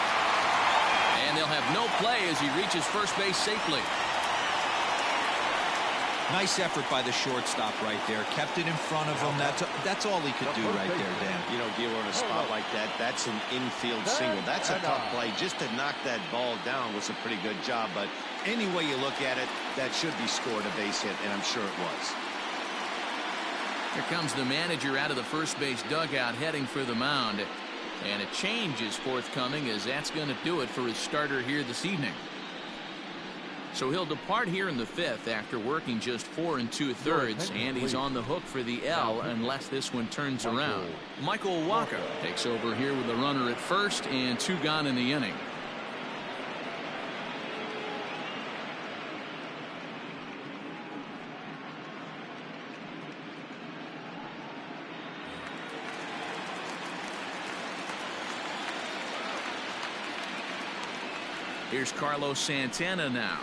And they'll have no play as he reaches first base safely. Nice effort by the shortstop right there. Kept it in front of him. That's all he could do right there, Dan. You know, Gil, in a spot like that, that's an infield single. That's a tough play. Just to knock that ball down was a pretty good job. But any way you look at it, that should be scored a base hit, and I'm sure it was. Here comes the manager out of the first base dugout heading for the mound. And a change is forthcoming, as that's going to do it for his starter here this evening. So he'll depart here in the fifth after working just 4 2/3, and he's on the hook for the L unless this one turns around. Michael Wacha takes over here with a runner at first and 2 gone in the inning. Here's Carlos Santana now,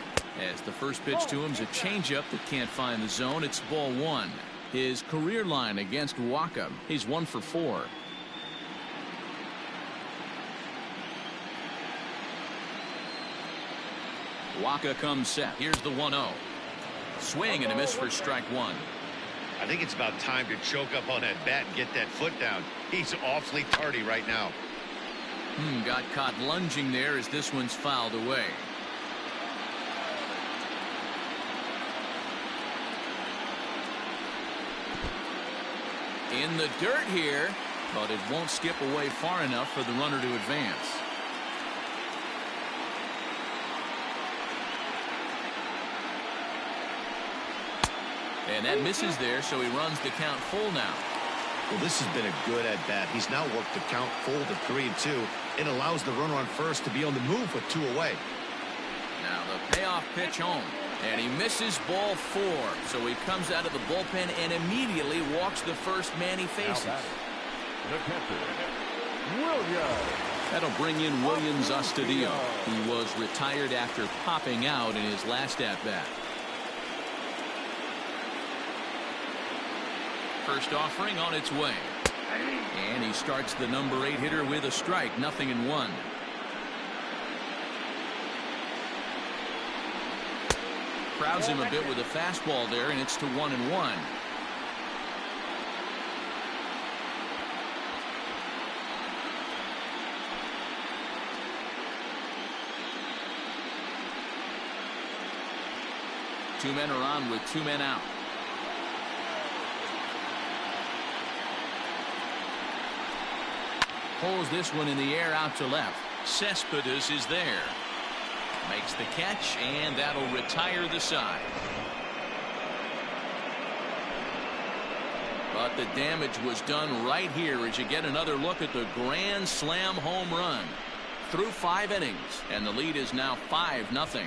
as the first pitch to him is a changeup that can't find the zone. It's ball 1. His career line against Wacha, he's 1 for 4. Wacha comes set. Here's the 1-0. Swing and a miss for strike 1. I think it's about time to choke up on that bat and get that foot down. He's awfully tardy right now. Got caught lunging there as this one's fouled away. In the dirt here, but it won't skip away far enough for the runner to advance. And that misses there, so he runs the count full now. Well, this has been a good at-bat. He's now worked the count full to 3-2. It allows the runner on first to be on the move with 2 away. Now the payoff pitch home. And he misses ball 4. So he comes out of the bullpen and immediately walks the first man he faces. The catcher, Williams. That'll bring in Williams Astudillo. He was retired after popping out in his last at-bat. First offering on its way. And he starts the number 8 hitter with a strike. 0-1. Crowds him a bit with a fastball there, and it's to 1-1. Two men are on with 2 men out. Pulls this one in the air out to left. Cespedes is there. Makes the catch, and that'll retire the side. But the damage was done right here as you get another look at the grand slam home run. Through 5 innings, and the lead is now 5-0.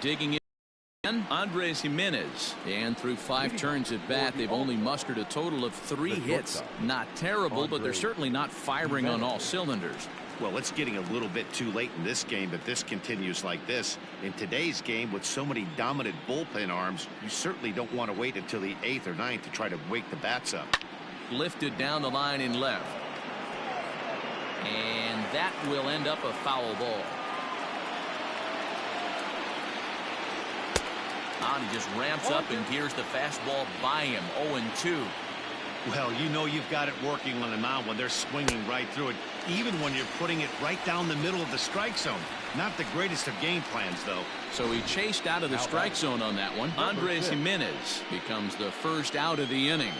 Digging in, Andres Gimenez, and through 5 turns at bat, they've only mustered a total of 3 hits. Not terrible, but they're certainly not firing on all cylinders. Well, it's getting a little bit too late in this game if this continues like this. In today's game, with so many dominant bullpen arms, you certainly don't want to wait until the 8th or 9th to try to wake the bats up. Lifted down the line in left, and that will end up a foul ball. He just ramps up and gears the fastball by him. 0-2. Well, you know you've got it working on the mound when they're swinging right through it, even when you're putting it right down the middle of the strike zone. Not the greatest of game plans, though. So he chased out of the strike zone on that one. Andres Gimenez becomes the first out of the inning.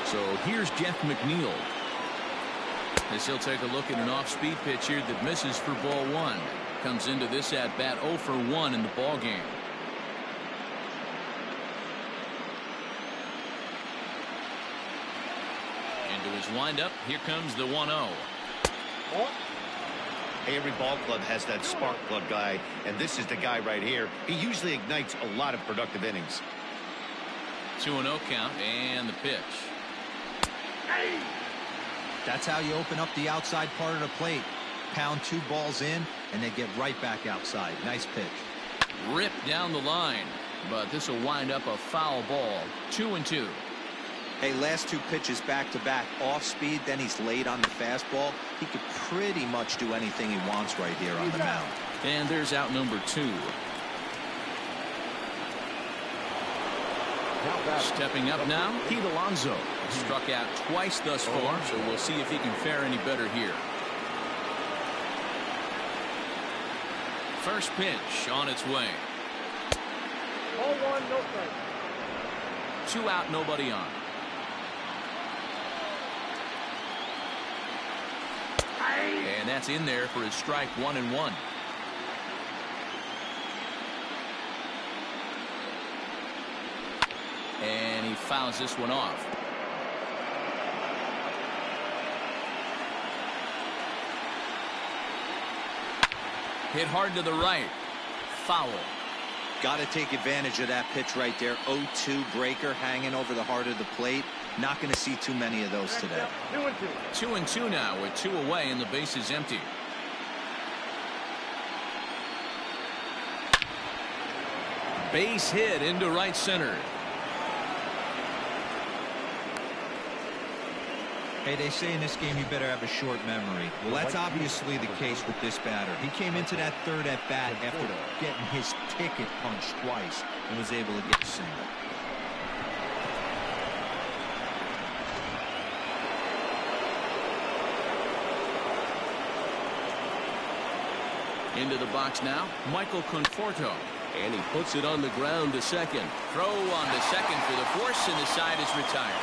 So here's Jeff McNeil, as he'll take a look at an off-speed pitch here that misses for ball 1. Comes into this at-bat 0 for 1 in the ball game. Into his windup, here comes the 1-0. Hey, every ball club has that spark plug guy, and this is the guy right here. He usually ignites a lot of productive innings. 2-0 count, and the pitch. That's how you open up the outside part of the plate. Pound 2 balls in, and they get right back outside. Nice pitch. Ripped down the line, but this will wind up a foul ball. 2-2. Hey, last 2 pitches back-to-back, off speed, then he's late on the fastball. He could pretty much do anything he wants right here on the mound. And there's out number 2. Stepping up now, Pete Alonso. Struck out twice thus far, so we'll see if he can fare any better here. First pitch on its way. Ball 1, no strike. 2 out, nobody on. And that's in there for his strike 1-1. And he fouls this one off. Hit hard to the right. Foul. Got to take advantage of that pitch right there. 0-2 breaker hanging over the heart of the plate. Not going to see too many of those today. 2-2. 2-2 now with 2 away and the base is empty. Base hit into right center. Hey, they say in this game you better have a short memory. Well, that's obviously the case with this batter. He came into that third at bat after getting his ticket punched twice and was able to get a single. Into the box now, Michael Conforto. And he puts it on the ground to second. Throw on to second for the force, and the side is retired.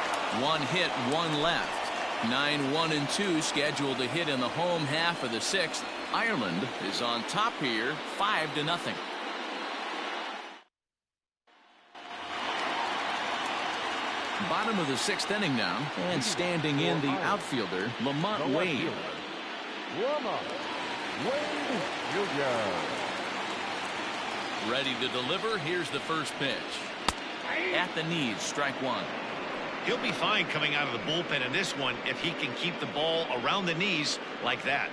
1 hit, 1 left. 9-1-2 scheduled to hit in the home half of the 6th. Ireland is on top here, 5-0. Bottom of the 6th inning now, and standing in the outfielder, Lamont Wade. Lamont Wade Jr. Ready to deliver. Here's the first pitch. At the knees, strike 1. He'll be fine coming out of the bullpen in this one if he can keep the ball around the knees like that.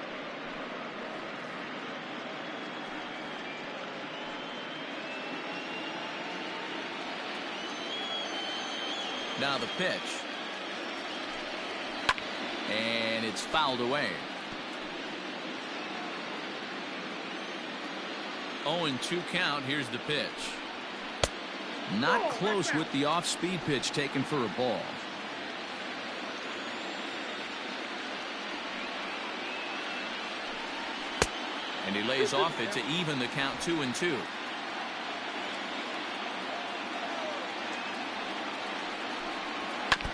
Now the pitch. And it's fouled away. 0-2 count. Here's the pitch. Not close with the off-speed pitch taken for a ball. And he lays off it to even the count 2-2.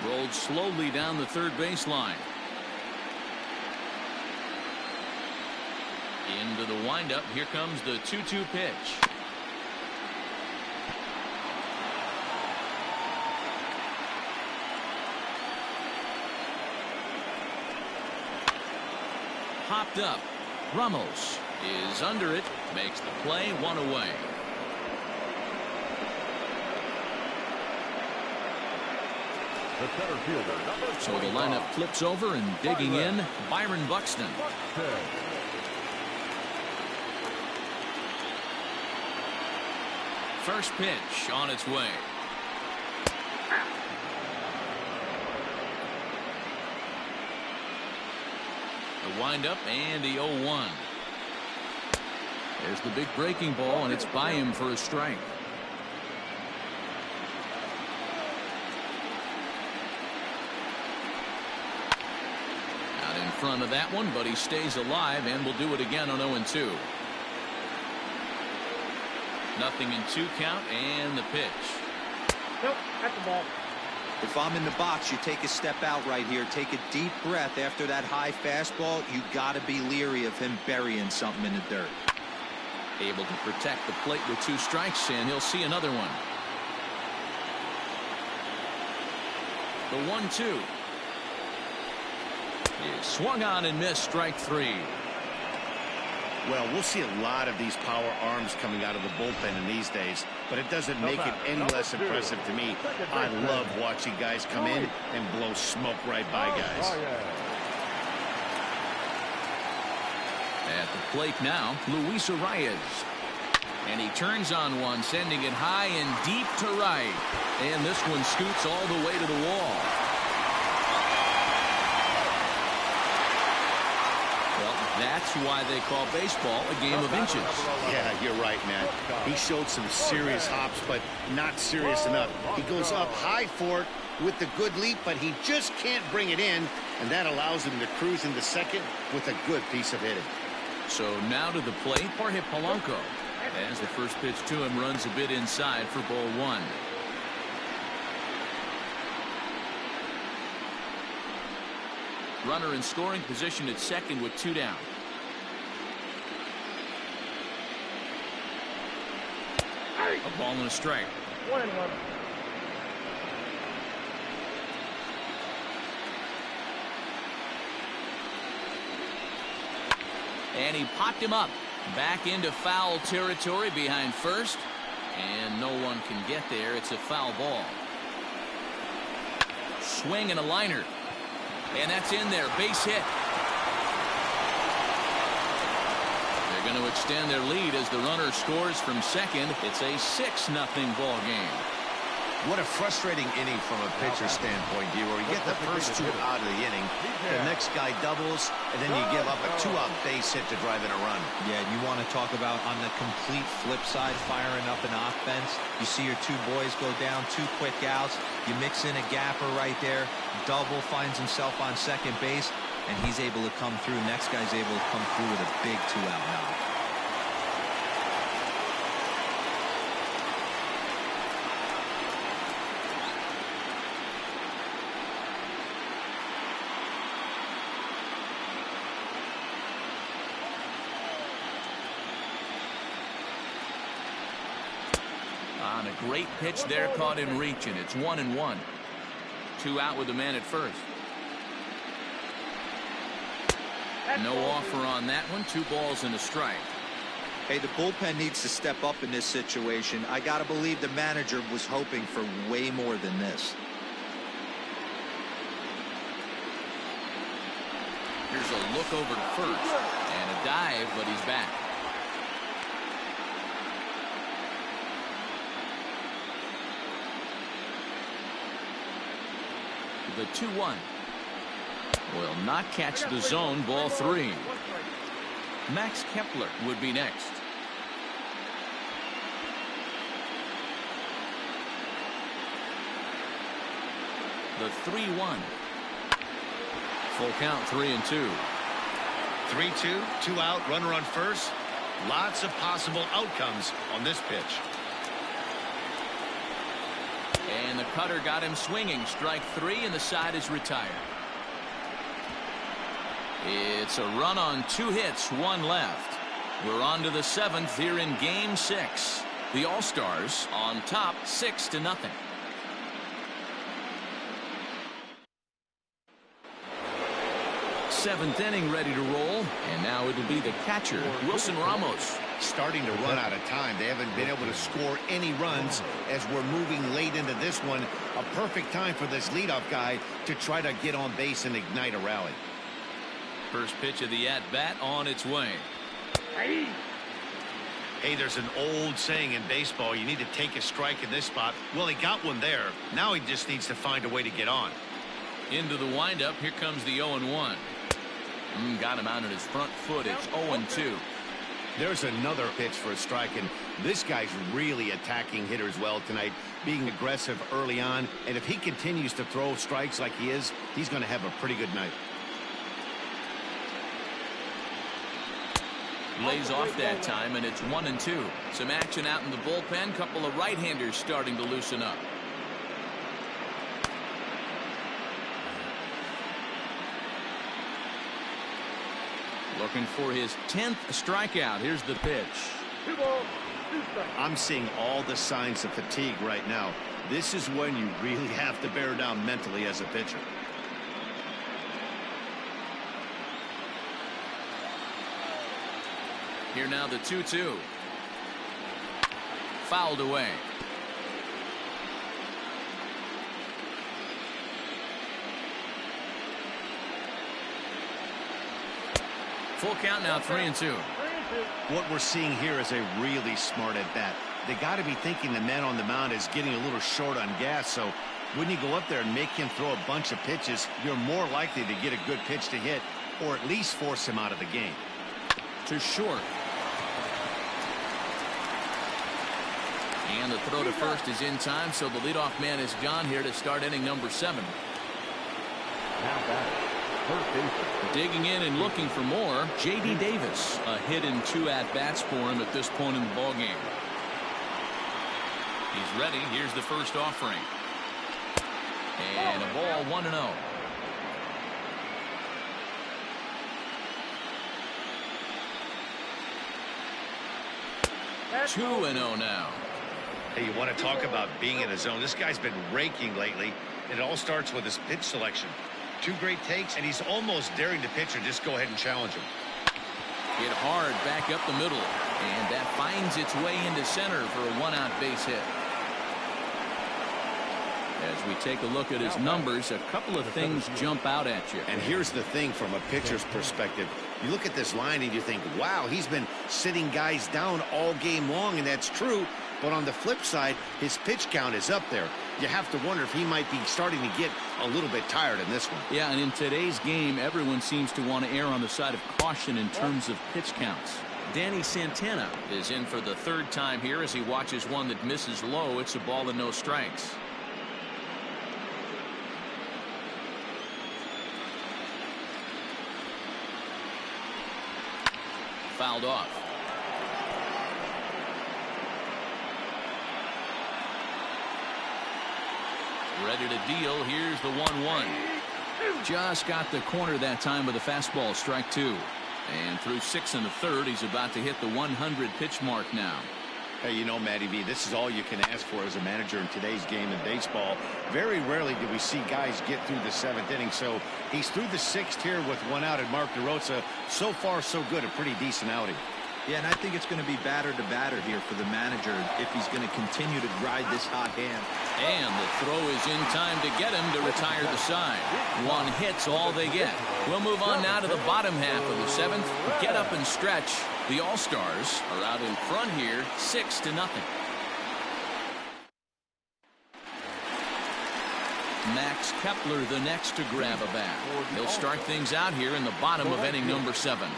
Rolled slowly down the third baseline. Into the windup. Here comes the 2-2 pitch. Hopped up. Ramos is under it. Makes the play. 1 away. The center fielder, number So the lineup flips over, and digging in, Byron Buxton. First pitch on its way. The windup and the 0-1. There's the big breaking ball, and it's by him for a strike. Out in front of that one, but he stays alive and will do it again on 0-2. Nothing in 2 count, and the pitch. Nope, at the ball. If I'm in the box, you take a step out right here. Take a deep breath after that high fastball. You got to be leery of him burying something in the dirt. Able to protect the plate with 2 strikes, and he'll see another one. The 1-2 is swung on and missed, strike 3. Well, we'll see a lot of these power arms coming out of the bullpen in these days, but it doesn't make it any less impressive to me. I love watching guys come in and blow smoke right by guys. At the plate now, Luis Arias. And he turns on one, sending it high and deep to right. And this one scoots all the way to the wall. Well, that's why they call baseball a game of inches. Yeah, you're right, man. He showed some serious hops, but not serious enough. He goes up high for it with the good leap, but he just can't bring it in, and that allows him to cruise into second with a good piece of hitting. So now to the plate, Jorge Polanco. As the first pitch to him runs a bit inside for ball one. Runner in scoring position at second with 2 down. A ball and a strike. 1-1. And he popped him up. Back into foul territory behind first. And no one can get there. It's a foul ball. Swing and a liner. And that's in there. Base hit. They're going to extend their lead as the runner scores from second. It's a 6-0 ball game. What a frustrating inning from a pitcher standpoint, D, where you get the first 2 out of the inning, the next guy doubles, and then you give up a 2-out base hit to drive in a run. Yeah, you want to talk about on the complete flip side, firing up an offense. You see your 2 boys go down, 2 quick outs. You mix in a gapper right there. Double finds himself on second base, and he's able to come through. Next guy's able to come through with a big 2-out knock. On a great pitch there, caught him reaching. It's 1-1. 2 out with the man at first. No offer on that one. 2 balls and a strike. Hey, the bullpen needs to step up in this situation. I got to believe the manager was hoping for way more than this. Here's a look over to first. And a dive, but he's back. The 2-1 will not catch the zone. Ball 3. Max Kepler would be next. The 3-1. Full count, 3-2. 3-2, 2 out, runner on first. Lots of possible outcomes on this pitch. And the cutter got him swinging. Strike 3, and the side is retired. It's a run on 2 hits, 1 left. We're on to the 7th here in Game 6. The All-Stars on top 6-0. Seventh inning ready to roll, and now it'll be the catcher, Wilson Ramos. Starting to run out of time. They haven't been able to score any runs as we're moving late into this one. A perfect time for this leadoff guy to try to get on base and ignite a rally. First pitch of the at-bat on its way. Hey, there's an old saying in baseball, you need to take a strike in this spot. Well, he got one there. Now he just needs to find a way to get on. Into the windup. Here comes the 0-1. Got him out on his front foot. It's 0-2. There's another pitch for a strike, and this guy's really attacking hitters well tonight, being aggressive early on, and if he continues to throw strikes like he is, he's going to have a pretty good night. Lays off that time, and it's 1-2. Some action out in the bullpen. Couple of right-handers starting to loosen up. Looking for his 10th strikeout. Here's the pitch. 2 balls, 2 strikes. I'm seeing all the signs of fatigue right now. This is when you really have to bear down mentally as a pitcher. Here now the 2-2. Fouled away. Full count now, 3-2. What we're seeing here is a really smart at-bat. They got to be thinking the man on the mound is getting a little short on gas, so when you go up there and make him throw a bunch of pitches, you're more likely to get a good pitch to hit or at least force him out of the game. To short. And the throw to first is in time, so the leadoff man is gone here to start inning number 7. Now back, third baseman. Digging in and looking for more, J.D. Davis. A hit and 2 at-bats for him at this point in the ballgame. He's ready. Here's the first offering. And a ball 1-0. 2-0 now. Hey, you want to talk about being in the zone? This guy's been raking lately, and it all starts with his pitch selection. 2 great takes, and he's almost daring the pitcher just go ahead and challenge him. Hit hard back up the middle, and that finds its way into center for a 1-out base hit. As we take a look at his numbers, a couple of things jump out at you. And here's the thing from a pitcher's perspective. You look at this line and you think, wow, he's been sitting guys down all game long, and that's true. But on the flip side, his pitch count is up there. You have to wonder if he might be starting to get a little bit tired in this one. Yeah, and in today's game, everyone seems to want to err on the side of caution in terms of pitch counts. Danny Santana is in for the 3rd time here as he watches one that misses low. It's a ball and no strikes. Fouled off. Ready to deal. Here's the 1-1. Just got the corner that time with a fastball, strike 2. And through 6 1/3, he's about to hit the 100 pitch mark now. Hey, you know, Matty V, this is all you can ask for as a manager in today's game in baseball. Very rarely do we see guys get through the 7th inning. So he's through the 6th here with 1 out, and Mark DeRosa, so far so good, a pretty decent outing. Yeah, and I think it's going to be batter to batter here for the manager if he's going to continue to ride this hot hand. And the throw is in time to get him to retire the side. 1 hit's all they get. We'll move on now to the bottom half of the 7th. Get up and stretch. The All-Stars are out in front here, 6-0. Max Kepler the next to grab a bat. He'll start things out here in the bottom of inning number 7.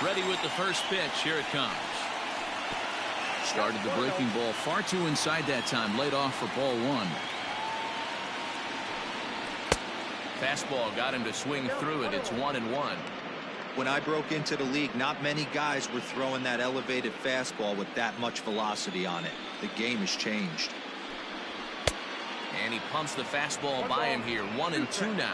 Ready with the first pitch. Here it comes. Started the breaking ball far too inside that time. Laid off for ball 1. Fastball got him to swing through it. It's 1-1. When I broke into the league, not many guys were throwing that elevated fastball with that much velocity on it. The game has changed. And he pumps the fastball by him here. 1-2 now.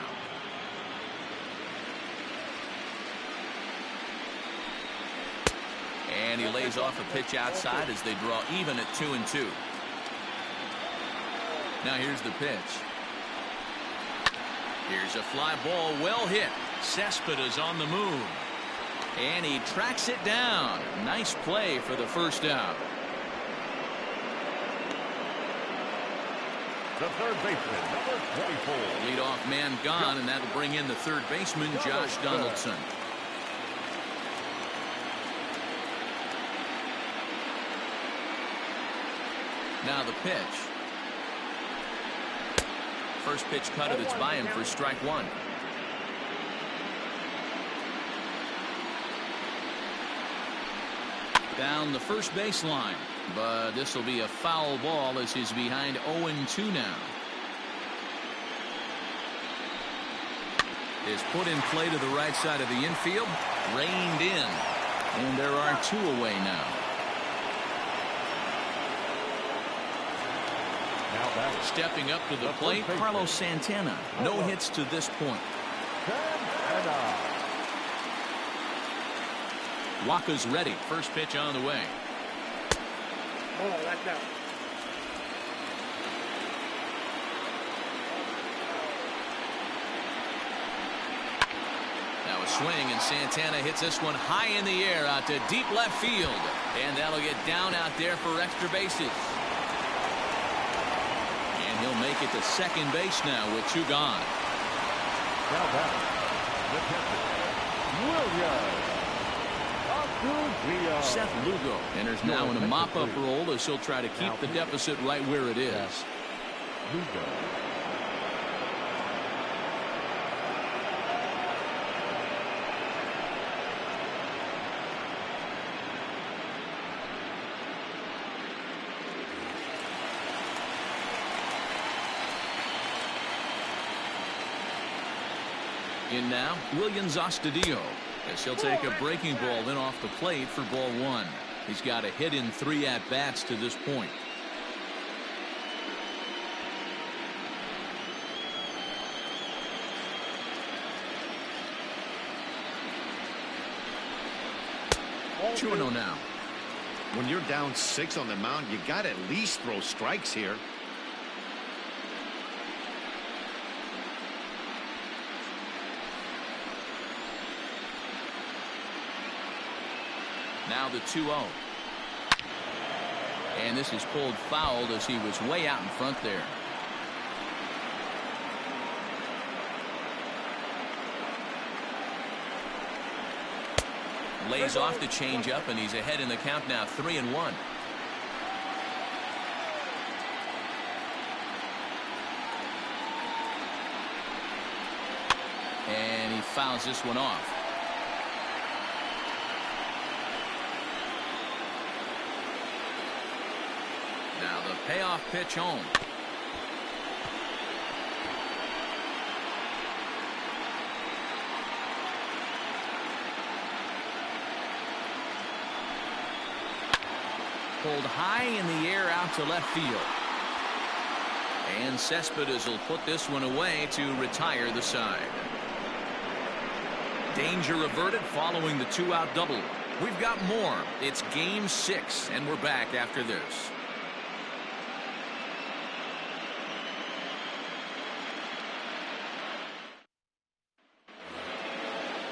And he lays off a pitch outside as they draw even at 2-2. Now here's the pitch. Here's a fly ball, well hit. Cespedes on the move. And he tracks it down. Nice play for the first out. The third baseman, number 24. Leadoff man gone, and that'll bring in the third baseman, Josh Donaldson. Now the pitch. First pitch cut, it's by him for strike 1. Down the first baseline, but this will be a foul ball as he's behind 0-2 now. Is put in play to the right side of the infield, reined in, and there are 2 away now. Stepping up to the plate, Carlos Santana. No hits to this point. Waka's ready. First pitch on the way. Oh, that's out. Now a swing, and Santana hits this one high in the air out to deep left field. And that'll get down out there for extra bases. he'll make it to second base now with 2 gone. Now back, the catcher, Williams Asuncion. Seth Lugo enters now in a mop-up role as he'll try to keep the deficit right where it is. Lugo. In now, Williams Astudillo, as he'll take a breaking ball in off the plate for ball 1. He's got a hit in 3 at-bats to this point. Chuano now. When you're down 6 on the mound, you got to at least throw strikes here. Now the 2-0. And this is pulled foul as he was way out in front there. Lays off the changeup, and he's ahead in the count now, 3-1. And he fouls this one off. Now the payoff pitch home. Pulled high in the air out to left field. And Cespedes will put this one away to retire the side. Danger averted following the 2-out double. We've got more. It's game 6, and we're back after this.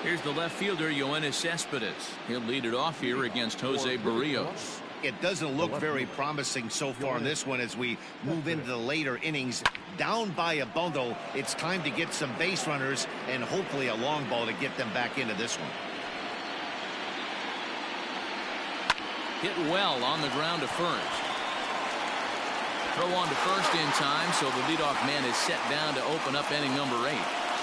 Here's the left fielder, Yoenis Cespedes. He'll lead it off here against Jose Barrios. It doesn't look very promising so far in this one as we move into the later innings. Down by a bundle, it's time to get some base runners and hopefully a long ball to get them back into this one. Hit well on the ground to first. Throw on to first in time, so the leadoff man is set down to open up inning number 8.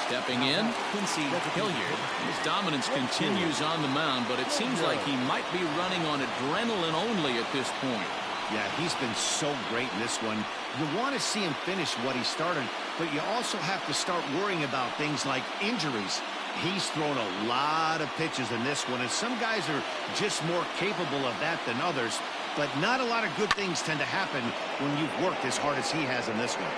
Stepping in, Quincy Hilliard. His dominance continues on the mound, but it seems like he might be running on adrenaline only at this point. Yeah, he's been so great in this one. You want to see him finish what he started, but you also have to start worrying about things like injuries. He's thrown a lot of pitches in this one, and some guys are just more capable of that than others, but not a lot of good things tend to happen when you've worked as hard as he has in this one.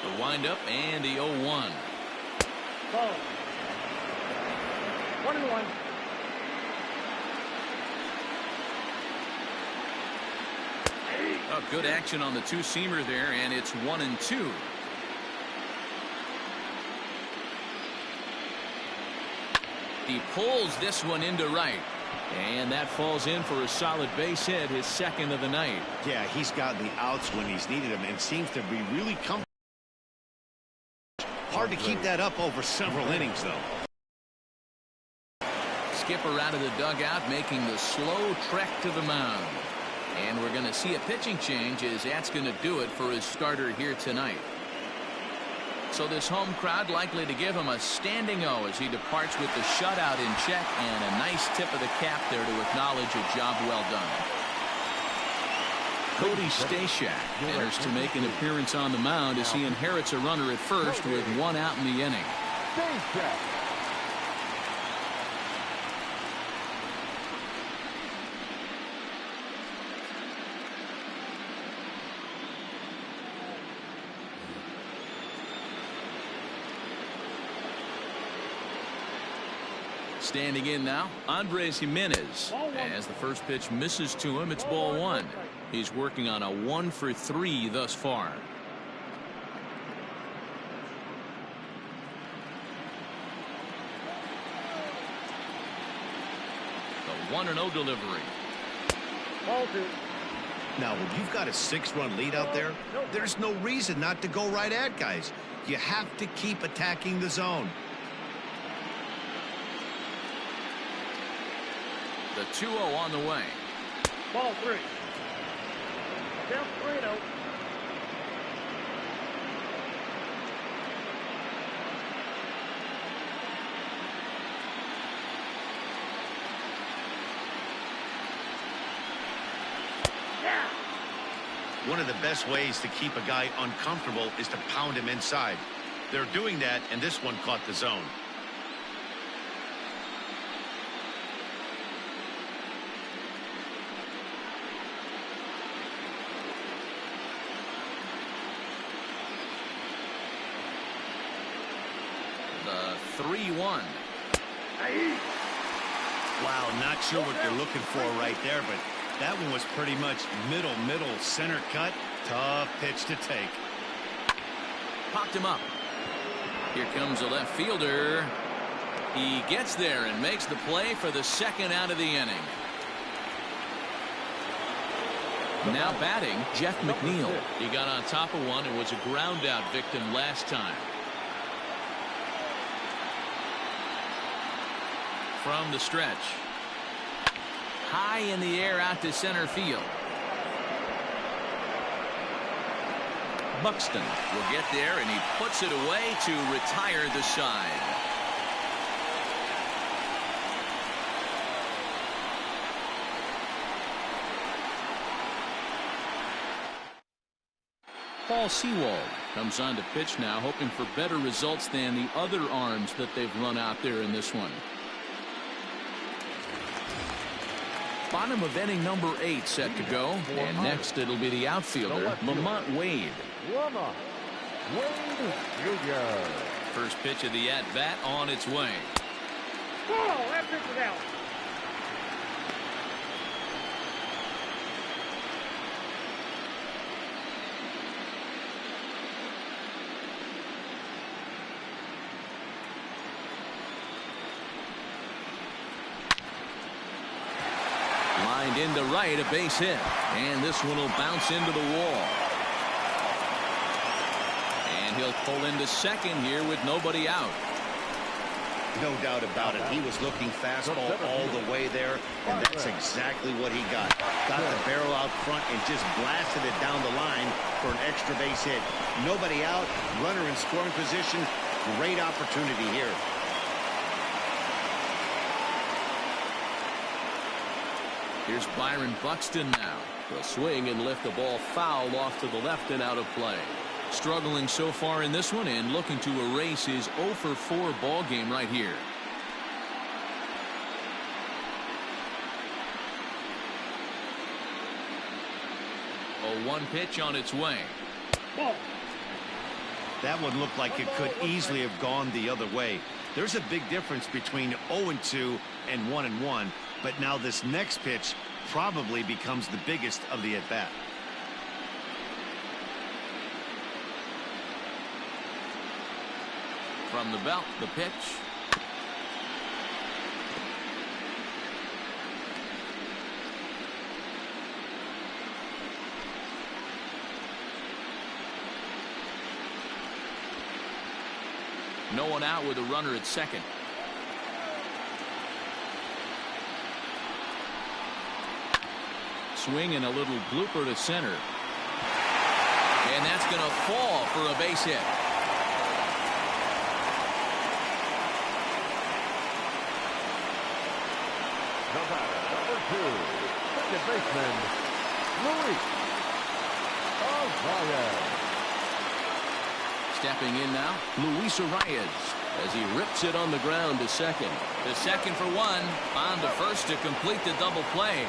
The windup and the 0-1. Ball. 1-1. Oh, good action on the 2-seamer there, and it's 1-2. He pulls this one into right. And that falls in for a solid base hit, his second of the night. Yeah, he's gotten the outs when he's needed them and seems to be really comfortable. Hard to keep that up over several innings, though. Skipper out of the dugout, making the slow trek to the mound. And we're going to see a pitching change, as that's going to do it for his starter here tonight. So this home crowd likely to give him a standing O as he departs with the shutout in check, and a nice tip of the cap there to acknowledge a job well done. Cody Stashak enters to make an appearance on the mound as he inherits a runner at first with 1 out in the inning. Standing in now, Andres Gimenez. As the first pitch misses to him, it's ball 1. He's working on a 1-for-3 thus far. The 1-0 delivery. Ball 2. Now, when you've got a 6-run lead out there, there's no reason not to go right at guys. You have to keep attacking the zone. The 2-0 on the way. Ball 3. Count 3-0. One of the best ways to keep a guy uncomfortable is to pound him inside. They're doing that, and this one caught the zone. The 3-1. Wow, not sure what you're looking for right there, but that one was pretty much middle, center cut. Tough pitch to take. Popped him up. Here comes a left fielder. He gets there and makes the play for the second out of the inning. Now batting, Jeff McNeil. He got on top of one and was a ground out victim last time. From the stretch. High in the air out to center field. Buxton will get there, and he puts it away to retire the side. Paul Sewald comes on to pitch now, hoping for better results than the other arms that they've run out there in this one. Bottom of inning number 8 set to go, and next it'll be the outfielder, Lamont Wade. Lamont Wade Jr. First pitch of the at-bat on its way. Ball. That pitch is out. Lined into right, a base hit. And this one will bounce into the wall. And he'll pull into second here with nobody out. No doubt about it. He was looking fastball all the way there, and that's exactly what he got. Got the barrel out front and just blasted it down the line for an extra base hit. Nobody out, runner in scoring position. Great opportunity here. Here's Byron Buxton now. He'll swing and lift the ball foul off to the left and out of play. Struggling so far in this one and looking to erase his 0 for 4 ball game right here. A 1 pitch on its way. Ball. That one looked like it could easily have gone the other way. There's a big difference between 0-2 and 1-1, but now this next pitch probably becomes the biggest of the at-bat. From the belt, the pitch. No one out with a runner at second. Swing and a little blooper to center. And that's going to fall for a base hit. The batter, number 2, second baseman, Luis Arraez. Stepping in now, Luis Arraez as he rips it on the ground to second. The second for 1, on to first to complete the double play.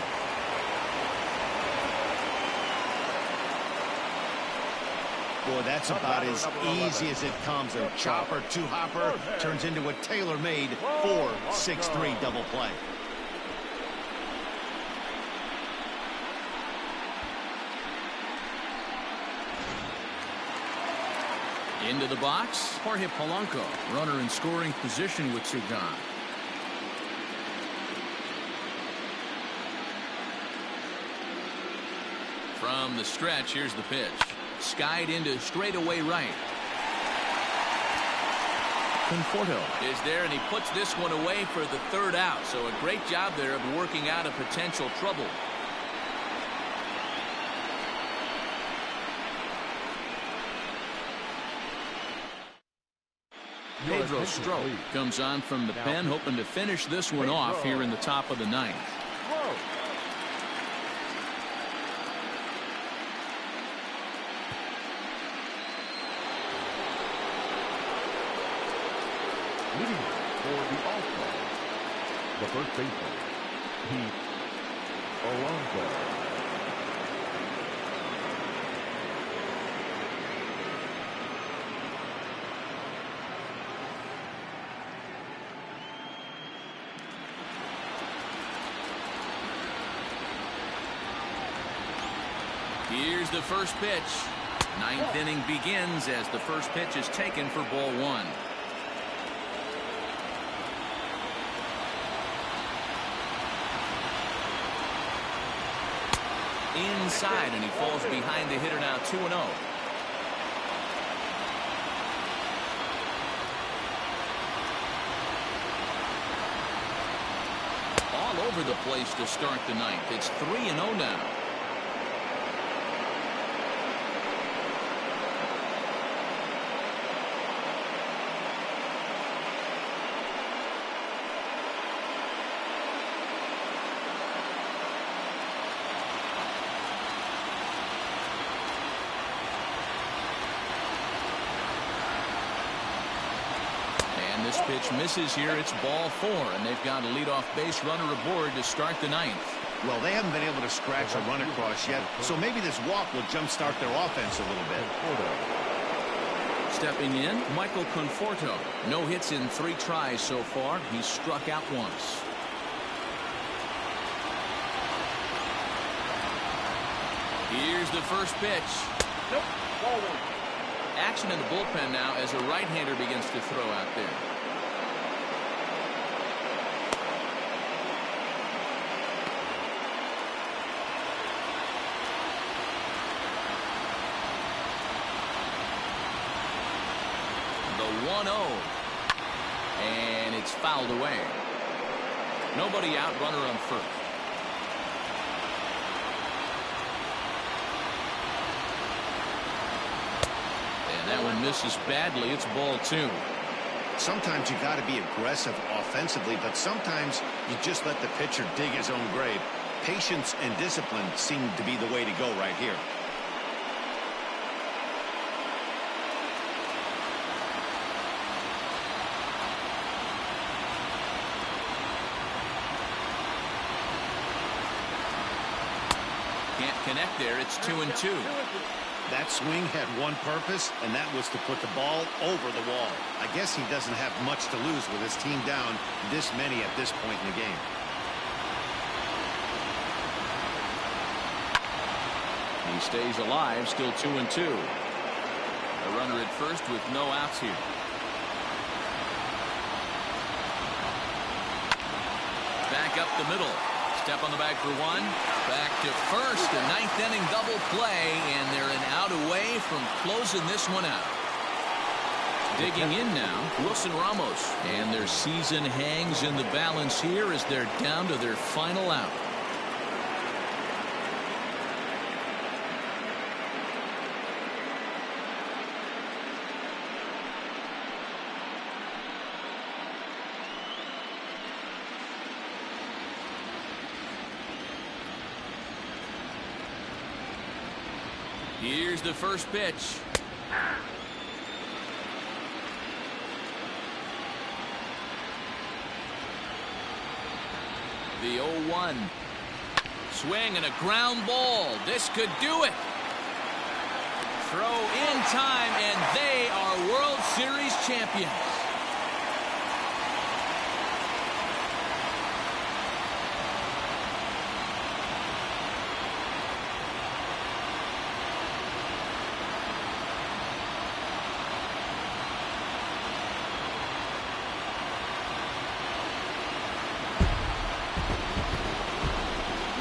Boy, that's about as easy as it comes. A chopper, 2-hopper turns into a tailor-made 4-6-3 double play. Into the box, Jorge Polanco, runner in scoring position with two gone. From the stretch, here's the pitch. Skied into straightaway right. Conforto is there, and he puts this one away for the third out. So a great job there of working out a potential trouble. Pedro Strop comes on from the pen, hoping to finish this one off here in the top of the ninth. Leading for the All-Stars, the first baseman, Pete Alonso. Here's the first pitch. Ninth inning begins as the first pitch is taken for ball one. Inside, and he falls behind the hitter now, 2-0. All over the place to start the ninth. It's 3-0 now. This pitch misses here. It's ball four, and they've got a leadoff base runner aboard to start the ninth. Well, they haven't been able to scratch a run across yet, so maybe this walk will jumpstart their offense a little bit. Stepping in, Michael Conforto. No hits in 3 tries so far. He's struck out once. Here's the first pitch. Nope. Ball one. Action in the bullpen now as a right-hander begins to throw out there. The 1-0. And it's fouled away. Nobody out, runner on first. That one misses badly. It's ball two. Sometimes you got to be aggressive offensively, but sometimes you just let the pitcher dig his own grave. Patience and discipline seem to be the way to go right here. Can't connect there. It's 2-2. That swing had one purpose, and that was to put the ball over the wall. I guess he doesn't have much to lose with his team down this many at this point in the game. He stays alive, still 2-2. A runner at first with no outs here. Back up the middle. Step on the bag for one. Back to first. A ninth inning double play, and they're an out away from closing this one out. Digging in now, Wilson Ramos. And their season hangs in the balance here as they're down to their final out. Here's the first pitch. The 0-1. Swing and a ground ball. This could do it. Throw in time, and they are World Series champions.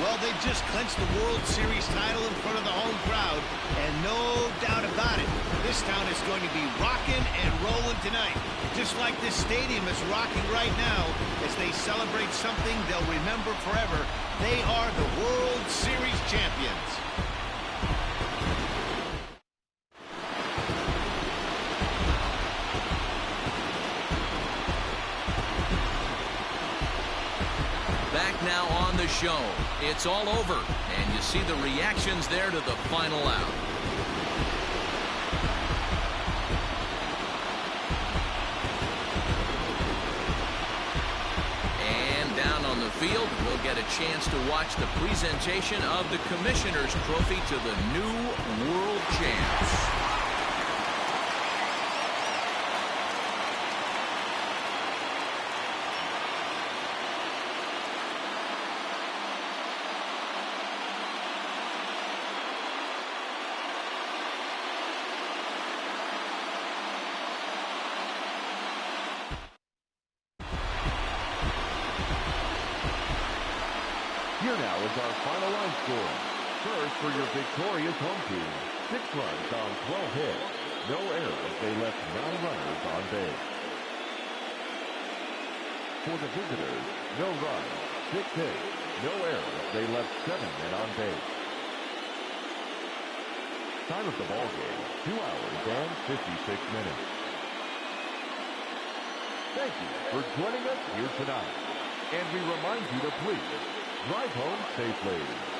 Well, they just clinched the World Series title in front of the home crowd, and no doubt about it, this town is going to be rocking and rolling tonight. Just like this stadium is rocking right now as they celebrate something they'll remember forever. They are the World Series champions. Back now on the show. It's all over, and you see the reactions there to the final out. And down on the field, we'll get a chance to watch the presentation of the Commissioner's Trophy to the new World Champs. Here now is our final line score. First for your victorious home team, 6 runs on 12 hits. No errors. They left 9 runners on base. For the visitors, no runs, 6 hits. No errors. They left 7 men on base. Time of the ball game, 2 hours and 56 minutes. Thank you for joining us here tonight. And we remind you to please drive home safely.